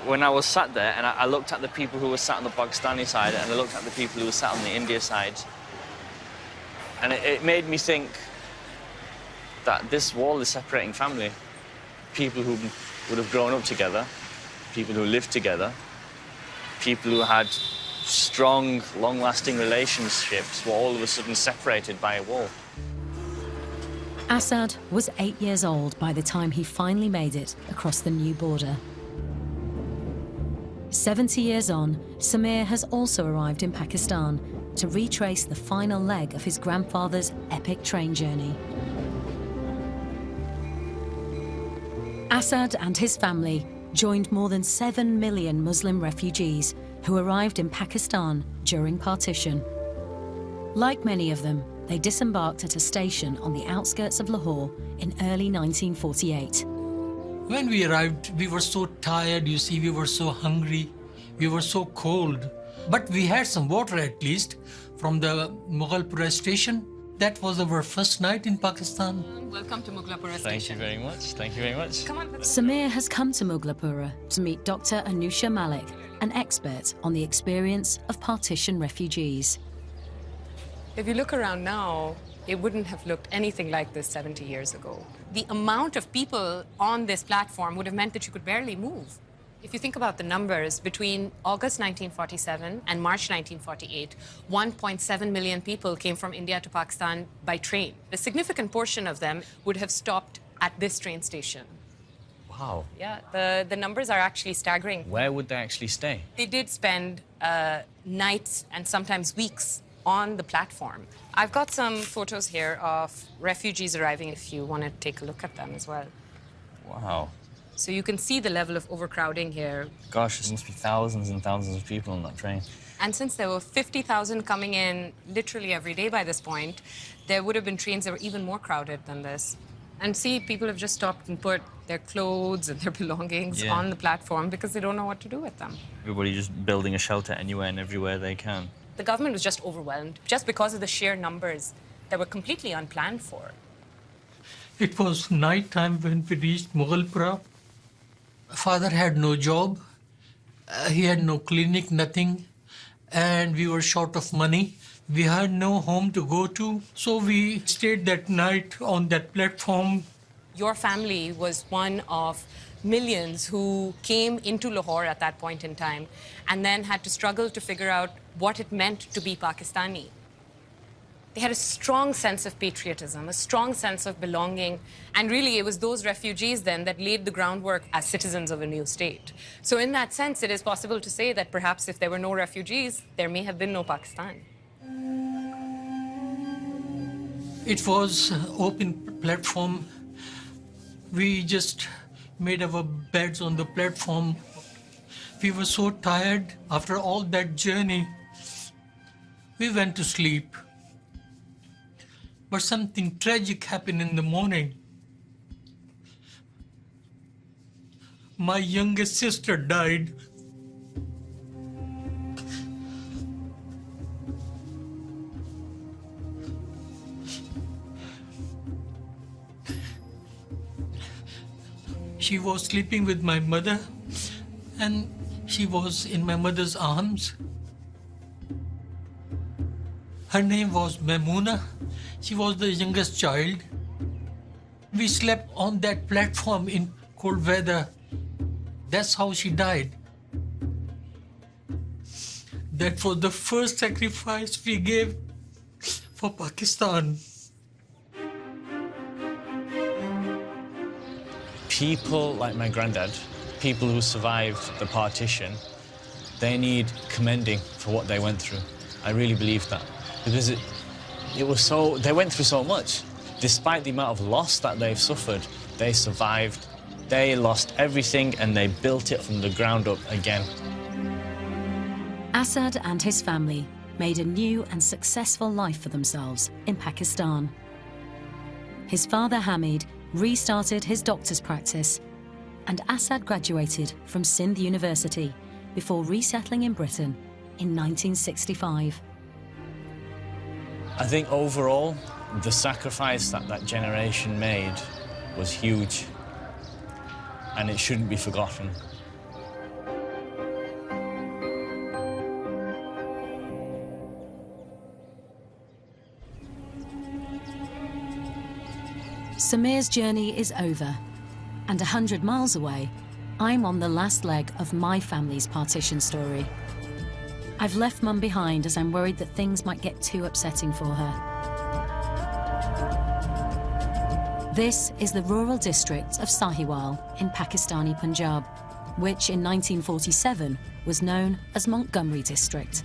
[SPEAKER 3] When I was sat there and I looked at the people who were sat on the Pakistani side and I looked at the people who were sat on the India side, and it made me think that this wall is separating family. People who would have grown up together, people who lived together, people who had strong, long-lasting relationships were all of a sudden separated by a wall.
[SPEAKER 1] Asad was 8 years old by the time he finally made it across the new border. 70 years on, Samir has also arrived in Pakistan to retrace the final leg of his grandfather's epic train journey. Asad and his family joined more than 7 million Muslim refugees who arrived in Pakistan during partition. Like many of them, they disembarked at a station on the outskirts of Lahore in early 1948.
[SPEAKER 2] When we arrived, we were so tired, you see, we were so hungry, we were so cold. But we had some water at least from the Mughalpura station. That was our first night in Pakistan.
[SPEAKER 16] Welcome to Mughalpura station.
[SPEAKER 3] Thank you very much, thank you very much.
[SPEAKER 16] Come on.
[SPEAKER 1] Samir has come to Mughalpura to meet Dr. Anusha Malik, an expert on the experience of partition refugees.
[SPEAKER 16] If you look around now, it wouldn't have looked anything like this 70 years ago. The amount of people on this platform would have meant that you could barely move. If you think about the numbers, between August 1947 and March 1948, 1.7 million people came from India to Pakistan by train. A significant portion of them would have stopped at this train station.
[SPEAKER 3] Wow.
[SPEAKER 16] Yeah, the numbers are actually staggering.
[SPEAKER 3] Where would they actually stay?
[SPEAKER 16] They did spend nights and sometimes weeks on the platform. I've got some photos here of refugees arriving if you want to take a look at them as well.
[SPEAKER 3] Wow.
[SPEAKER 16] So you can see the level of overcrowding here.
[SPEAKER 3] Gosh, there must be thousands and thousands of people on that train.
[SPEAKER 16] And since there were 50,000 coming in literally every day by this point, there would have been trains that were even more crowded than this. And see, people have just stopped and put their clothes and their belongings on the platform because they don't know what to do with them.
[SPEAKER 3] Everybody just building a shelter anywhere and everywhere they can.
[SPEAKER 16] The government was just overwhelmed, just because of the sheer numbers that were completely unplanned for.
[SPEAKER 2] It was night time when we reached Mughalpura. Father had no job, he had no clinic, nothing, and we were short of money. We had no home to go to, so we stayed that night on that platform.
[SPEAKER 16] Your family was one of millions who came into Lahore at that point in time and then had to struggle to figure out what it meant to be Pakistani. They had a strong sense of patriotism, a strong sense of belonging, and really it was those refugees then that laid the groundwork as citizens of a new state. So in that sense, it is possible to say that perhaps if there were no refugees, there may have been no Pakistan.
[SPEAKER 2] It was an open platform. We just made our beds on the platform. We were so tired after all that journey. We went to sleep. But something tragic happened in the morning. My youngest sister died. She was sleeping with my mother, and she was in my mother's arms. Her name was Maimuna. She was the youngest child. We slept on that platform in cold weather. That's how she died. That was the first sacrifice we gave for Pakistan.
[SPEAKER 3] People like my granddad, people who survived the partition, they need commending for what they went through. I really believe that. Because they went through so much. Despite the amount of loss that they've suffered, they survived. They lost everything and they built it from the ground up again.
[SPEAKER 1] Asad and his family made a new and successful life for themselves in Pakistan. His father Hamid restarted his doctor's practice, and Asad graduated from Sindh University before resettling in Britain in 1965.
[SPEAKER 3] I think overall, the sacrifice that that generation made was huge, and it shouldn't be forgotten.
[SPEAKER 1] Samir's journey is over, and 100 miles away, I'm on the last leg of my family's partition story. I've left Mum behind as I'm worried that things might get too upsetting for her. This is the rural district of Sahiwal in Pakistani Punjab, which in 1947 was known as Montgomery District.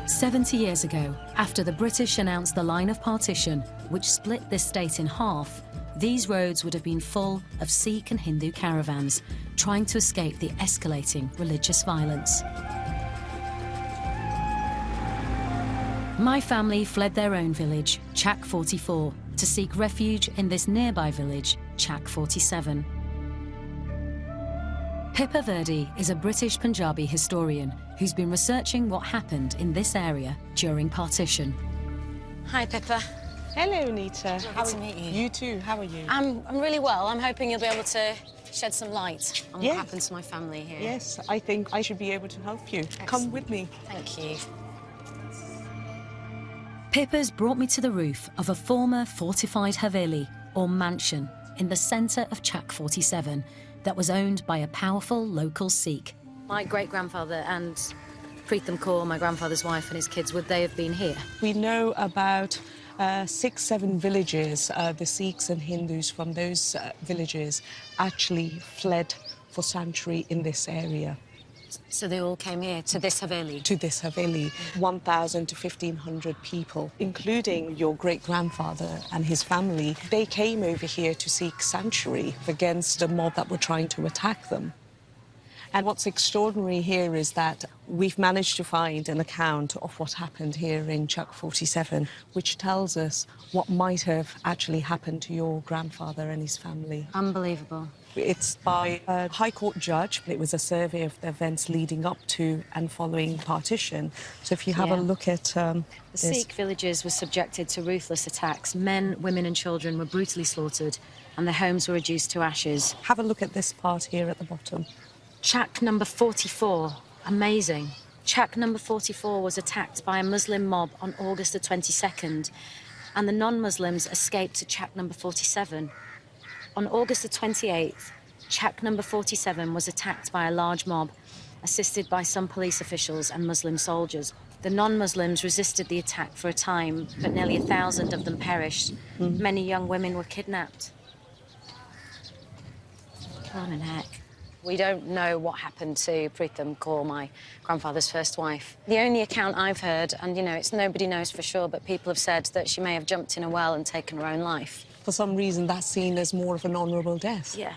[SPEAKER 1] 70 years ago, after the British announced the line of partition, which split this state in half, these roads would have been full of Sikh and Hindu caravans trying to escape the escalating religious violence. My family fled their own village, Chak 44, to seek refuge in this nearby village, Chak 47. Pippa Verdi is a British Punjabi historian who's been researching what happened in this area during partition.
[SPEAKER 11] Hi, Pippa.
[SPEAKER 17] Hello, Anita.
[SPEAKER 11] Good to meet you.
[SPEAKER 17] You too. How are you?
[SPEAKER 11] I'm really well. I'm hoping you'll be able to shed some light on
[SPEAKER 17] Yes.
[SPEAKER 11] what happened to my family here.
[SPEAKER 17] Yes, I think I should be able to help you.
[SPEAKER 11] Excellent.
[SPEAKER 17] Come with me.
[SPEAKER 11] Thank you.
[SPEAKER 1] Pippa's brought me to the roof of a former fortified haveli, or mansion, in the centre of Chak 47 that was owned by a powerful local Sikh.
[SPEAKER 11] My great-grandfather and Preetham Kaur, my grandfather's wife, and his kids, would they have been here?
[SPEAKER 17] We know about 6, 7 villages. The Sikhs and Hindus from those villages actually fled for sanctuary in this area.
[SPEAKER 11] So they all came here to this haveli?
[SPEAKER 17] To this haveli. 1,000 to 1,500 people, including your great-grandfather and his family. They came over here to seek sanctuary against a mob that were trying to attack them. And what's extraordinary here is that we've managed to find an account of what happened here in Chak 47, which tells us what might have actually happened to your grandfather and his family.
[SPEAKER 11] Unbelievable.
[SPEAKER 17] It's by a High Court judge. It was a survey of the events leading up to and following partition. So if you have a look at...
[SPEAKER 11] The Sikh villages were subjected to ruthless attacks. Men, women and children were brutally slaughtered and their homes were reduced to ashes.
[SPEAKER 17] Have a look at this part here at the bottom.
[SPEAKER 11] Chak number 44. Amazing. Chak number 44 was attacked by a Muslim mob on August the 22nd, and the non-Muslims escaped to Chak number 47. On August the 28th, Chak number 47 was attacked by a large mob, assisted by some police officials and Muslim soldiers. The non-Muslims resisted the attack for a time, but nearly 1,000 of them perished. Many young women were kidnapped. Come on, heck. We don't know what happened to Preetham Kaur, my grandfather's first wife. The only account I've heard, and you know, it's nobody knows for sure, but people have said that she may have jumped in a well and taken her own life.
[SPEAKER 17] For some reason, that's seen as more of an honourable death.
[SPEAKER 11] Yeah.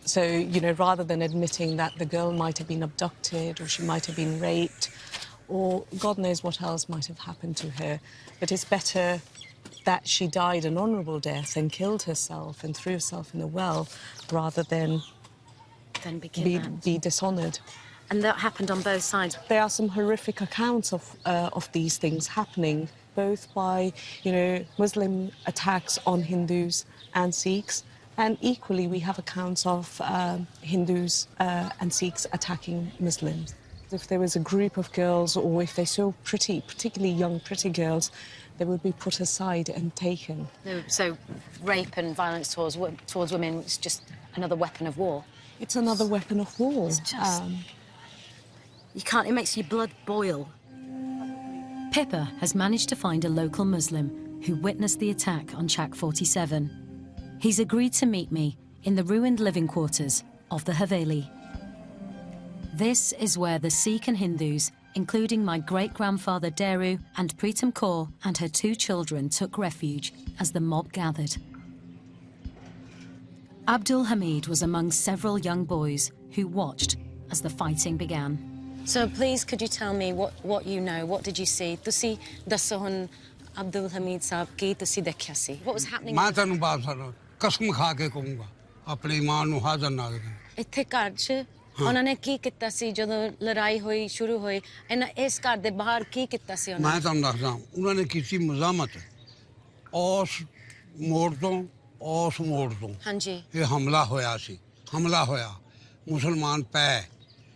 [SPEAKER 17] So, you know, rather than admitting that the girl might have been abducted or she might have been raped or God knows what else might have happened to her, but it's better that she died an honourable death and killed herself and threw herself in a well rather than be dishonoured.
[SPEAKER 11] And that happened on both sides?
[SPEAKER 17] There are some horrific accounts of these things happening, both by, you know, Muslim attacks on Hindus and Sikhs, And equally, we have accounts of Hindus and Sikhs attacking Muslims. If there was a group of girls, or if they saw pretty, particularly young, pretty girls, they would be put aside and taken.
[SPEAKER 11] So rape and violence towards women is just another weapon of war?
[SPEAKER 17] It's another weapon of war.
[SPEAKER 11] It's just... you can't... It makes your blood boil. Pippa has managed to find a local Muslim who witnessed the attack on Chak 47. He's agreed to meet me in the ruined living quarters of the Haveli. This is where the Sikh and Hindus, including my great-grandfather Deru and Pritam Kaur and her 2 children, took refuge as the mob gathered. Abdul Hamid was among several young boys who watched as the fighting began. So please, could you tell me what you know? What did you see? Tusi dasso hun Abdul Hamid sahab ki tusi dekhya si. What was happening?
[SPEAKER 18] मैं तनु बात कर कसम खा के कहूँगा अपनी मां नु हाज़र नाज़र
[SPEAKER 11] ਇੱਥੇ ਘਰ 'ਚ ਉਹਨਾਂ ਨੇ ਕੀ ਕੀਤਾ ਸੀ ਜਦੋਂ ਲੜਾਈ ਹੋਈ ਸ਼ੁਰੂ ਹੋਈ ਇਹਨਾਂ ਇਸ ਘਰ ਦੇ ਬਾਹਰ ਕੀ ਕੀਤਾ ਸੀ ਉਹਨਾਂ
[SPEAKER 18] मैं ਤੁਹਾਨੂੰ ਦੱਸਦਾ ਉਹਨਾਂ ਨੇ ਕੀਤੀ ਮਜ਼ਾਮਤ ਉਸ ਮੋੜ ਤੋਂ
[SPEAKER 11] ਹਾਂਜੀ
[SPEAKER 18] ਇਹ ਹਮਲਾ ਹੋਇਆ ਸੀ ਹਮਲਾ ਹੋਇਆ ਮੁਸਲਮਾਨ ਪੈ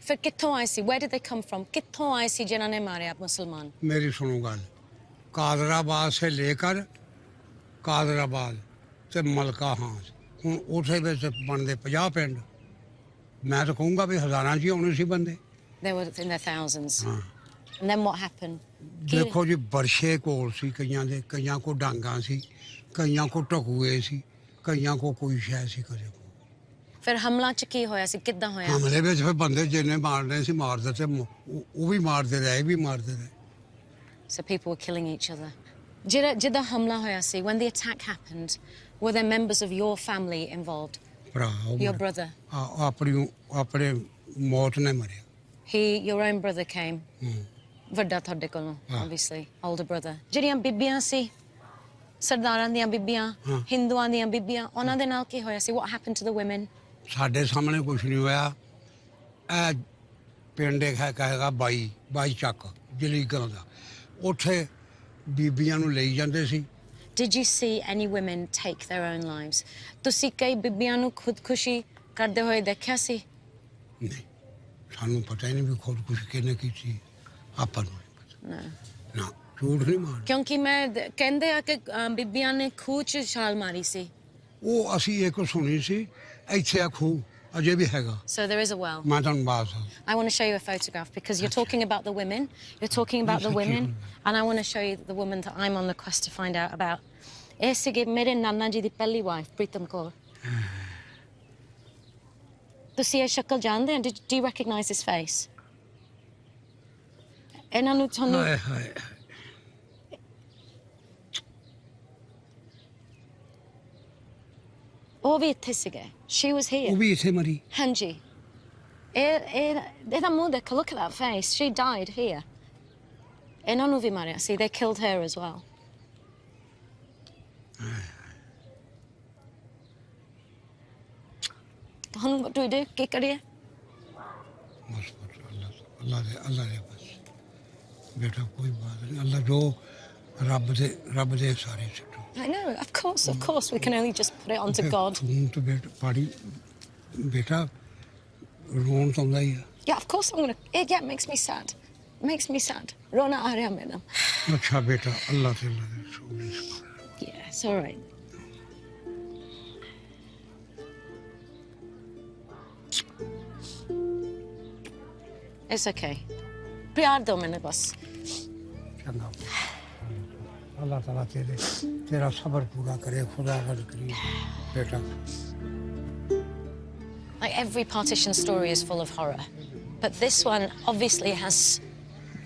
[SPEAKER 11] ਫਿਰ ਕਿੱਥੋਂ ਆਏ ਸੀ where did they come from ਕਿੱਥੋਂ ਆਏ ਸੀ ਜਿਨ੍ਹਾਂ ਨੇ ਮਾਰਿਆ ਮੁਸਲਮਾਨ
[SPEAKER 18] मेरी सुनो गल कादराबाद से लेकर कादराबाद से मलका हांस हुण उसे विच बनदे 50 पिंड मैं तो कहूँगा भी हज़ारां च होने सी बंदे
[SPEAKER 11] there were in their thousands and then what happened
[SPEAKER 18] देखो जी बरशे कोल सी कईयां को डांगा सी कईयां को टकूए सी कईयां को कोई शै सी कदे
[SPEAKER 11] ਫਿਰ ਹਮਲਾ 'ਚ ਕੀ ਹੋਇਆ ਸੀ ਕਿੱਦਾਂ ਹੋਇਆ
[SPEAKER 18] ਹਮਲੇ ਵਿੱਚ ਫਿਰ ਬੰਦੇ ਜਿੰਨੇ ਮਾਰਨੇ ਸੀ ਮਾਰ ਦਿੱਤੇ ਉਹ ਵੀ ਮਾਰਦੇ ਰਹੇ ਵੀ ਮਾਰਦੇ ਰਹੇ
[SPEAKER 11] so people were killing each other ਜਿਹਦਾ ਹਮਲਾ ਹੋਇਆ ਸੀ when the attack happened were there members of your family involved
[SPEAKER 18] ਭਰਾ
[SPEAKER 11] your brother
[SPEAKER 18] ਆਪਣੇ ਮੌਤ ਨੇ ਮਰਿਆ
[SPEAKER 11] your own brother came ਵੱਡਾ ਤੁਹਾਡੇ ਕੋਲੋਂ obviously older brother ਜਿਹੜੀਆਂ ਬੀਬੀਆਂ ਸੀ ਸਰਦਾਰਾਂ ਦੀਆਂ ਬੀਬੀਆਂ ਹਿੰਦੂਆਂ ਦੀਆਂ ਬੀਬੀਆਂ ਉਹਨਾਂ ਦੇ ਨਾਲ ਕੀ ਹੋਇਆ ਸੀ what happened to the women
[SPEAKER 18] ਸਾਡੇ ਸਾਹਮਣੇ ਕੁਝ ਨਹੀਂ ਹੋਇਆ ਇਹ ਪਿੰਡ ਹੈਗਾ ਬਾਈ ਚੱਕ ਜਲੀਗਾਂ ਦਾ ਉੱਥੇ ਬੀਬੀਆਂ ਨੂੰ ਲਈ ਜਾਂਦੇ ਸੀ
[SPEAKER 11] Did you see any women take their own lives ਤੁਸੀਂ ਕਈ ਬੀਬੀਆਂ ਨੂੰ ਖੁਦਕੁਸ਼ੀ ਕਰਦੇ ਹੋਏ ਦੇਖਿਆ ਸੀ
[SPEAKER 18] ਨਹੀਂ ਸਾਨੂੰ ਪਤਾ ਹੀ ਨਹੀਂ ਵੀ ਖੁਦਕੁਸ਼ੀ ਕਿਹਨੇ ਕੀਤੀ ਆਪਾਂ ਨੂੰ
[SPEAKER 11] ਨਾ
[SPEAKER 18] ਨਾ ਝੂਠ ਨਹੀਂ ਮਾਰ
[SPEAKER 11] ਕਿਉਂਕਿ ਮੈਂ ਕਹਿੰਦੇ ਆ ਕਿ ਬੀਬੀਆਂ ਨੇ ਖੂਹ 'ਚ ਛਾਲ ਮਾਰੀ ਸੀ
[SPEAKER 18] ਉਹ ਅਸੀਂ ਇੱਕ ਸੁਣੀ ਸੀ ਇੱਥੇ ਆ ਖੂਹ ਅਜੇ ਵੀ ਹੈਗਾ
[SPEAKER 11] So there is a well.
[SPEAKER 18] ਮੈਂ ਤੁਹਾਨੂੰ ਬਾਤ
[SPEAKER 11] I want to show you a photograph because you're talking about the women. You're talking about the women, and I want to show you the woman that I'm on the quest to find out about. ਇਹ ਸੀਗੇ ਮੇਰੇ ਨਾਨਾ ਜੀ ਦੀ ਪਹਿਲੀ wife Pritam Kaur ਤੁਸੀਂ ਇਹ ਸ਼ਕਲ ਜਾਣਦੇ ਹੋ Do you recognize this face? ਇਹਨਾਂ ਨੂੰ ਤੁਹਾਨੂੰ
[SPEAKER 18] ਹਾਏ
[SPEAKER 11] ਉਹ ਵੀ ਇੱਥੇ ਸੀਗੇ she was here
[SPEAKER 18] ਉਹ ਵੀ ਇੱਥੇ ਮਰੀ
[SPEAKER 11] ਹਾਂਜੀ ਇਹਦਾ ਮੂੰਹ ਦੇਖੋ look at that face she died here ਇਹਨਾਂ ਨੂੰ ਵੀ ਮਾਰਿਆ ਸੀ they killed her as well ਹੁਣ what do we do ਕੀ ਕਰੀਏ
[SPEAKER 18] ਅੱਲਾ ਦੇ ਬਸ ਬੇਟਾ ਕੋਈ ਬਾਤ ਨਹੀਂ ਅੱਲਾ ਜੋ ਰੱਬ ਦੇ ਸਾਰੇ ਸਿੱਟੋ
[SPEAKER 11] I know, of course, we can only just put it onto God.
[SPEAKER 18] ਤੂੰ ਬੇਟਾ ਪਾੜੀ ਬੇਟਾ ਰੋਣ ਤਾਂ ਆਉਂਦਾ ਹੀ ਆ
[SPEAKER 11] Yeah, of course I'm gonna. Yeah, it makes me sad. It makes me sad. Rona aa raha maina.
[SPEAKER 18] ਅੱਛਾ ਬੇਟਾ ਅੱਲਾ ਤੇ
[SPEAKER 11] Yeah, it's all right. It's okay. प्यार दो मैंने बस.
[SPEAKER 18] चंगा अल्लाह ताला तेरा सब्र पूरा करे खुदा गल करी बेटा
[SPEAKER 11] Like every partition story is full of horror, but this one obviously has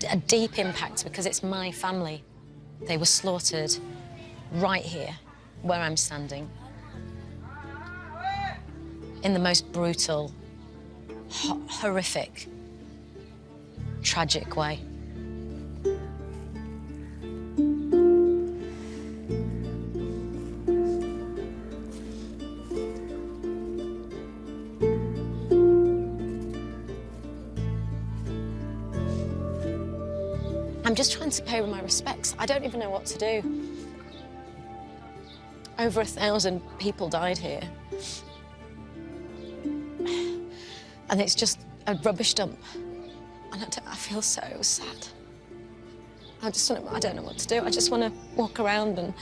[SPEAKER 11] a deep impact because it's my family. They were slaughtered right here, where I'm standing, in the most brutal, horrific, tragic way. I'm just trying to pay my respects. I don't even know what to do. Over 1,000 people died here. And it's just a rubbish dump. And I feel so sad. I don't know what to do. I just want to walk around and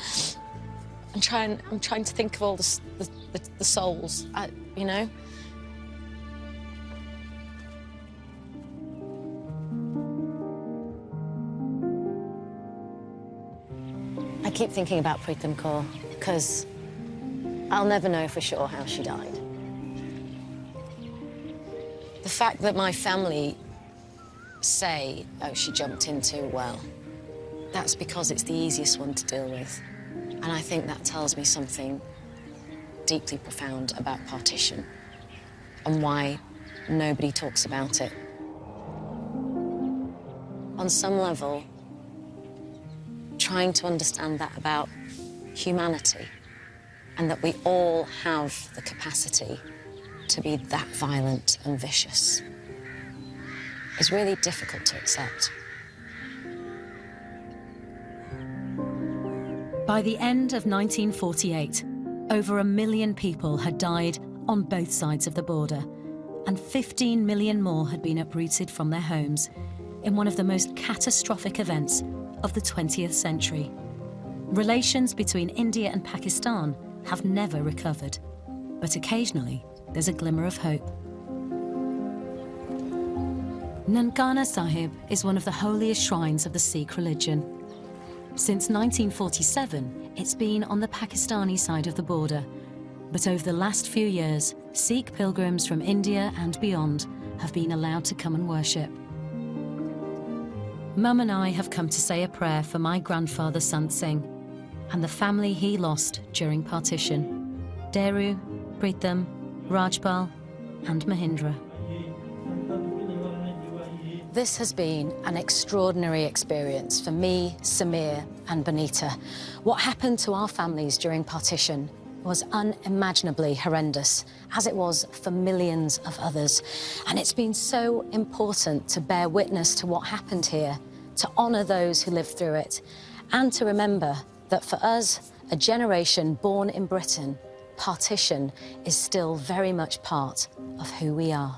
[SPEAKER 11] I'm trying to think of all the souls, you know? I keep thinking about Pritam Kaur because I'll never know for sure how she died. The fact that my family say, oh, she jumped into a well, that's because it's the easiest one to deal with. And I think that tells me something deeply profound about partition and why nobody talks about it. On some level, trying to understand that about humanity and that we all have the capacity to be that violent and vicious is really difficult to accept.
[SPEAKER 1] By the end of 1948, over 1 million people had died on both sides of the border, and 15 million more had been uprooted from their homes in one of the most catastrophic events of the 20th century. Relations between India and Pakistan have never recovered, but occasionally there's a glimmer of hope. Nankana Sahib is one of the holiest shrines of the Sikh religion. Since 1947, it's been on the Pakistani side of the border, but over the last few years, Sikh pilgrims from India and beyond have been allowed to come and worship. Mum and I have come to say a prayer for my grandfather Sant Singh and the family he lost during partition: Deru, Pritam, Rajpal and Mahindra. This has been an extraordinary experience for me, Samir and Bonita. What happened to our families during partition was unimaginably horrendous, as it was for millions of others. And it's been so important to bear witness to what happened here, to honour those who lived through it, and to remember that for us, a generation born in Britain, partition is still very much part of who we are.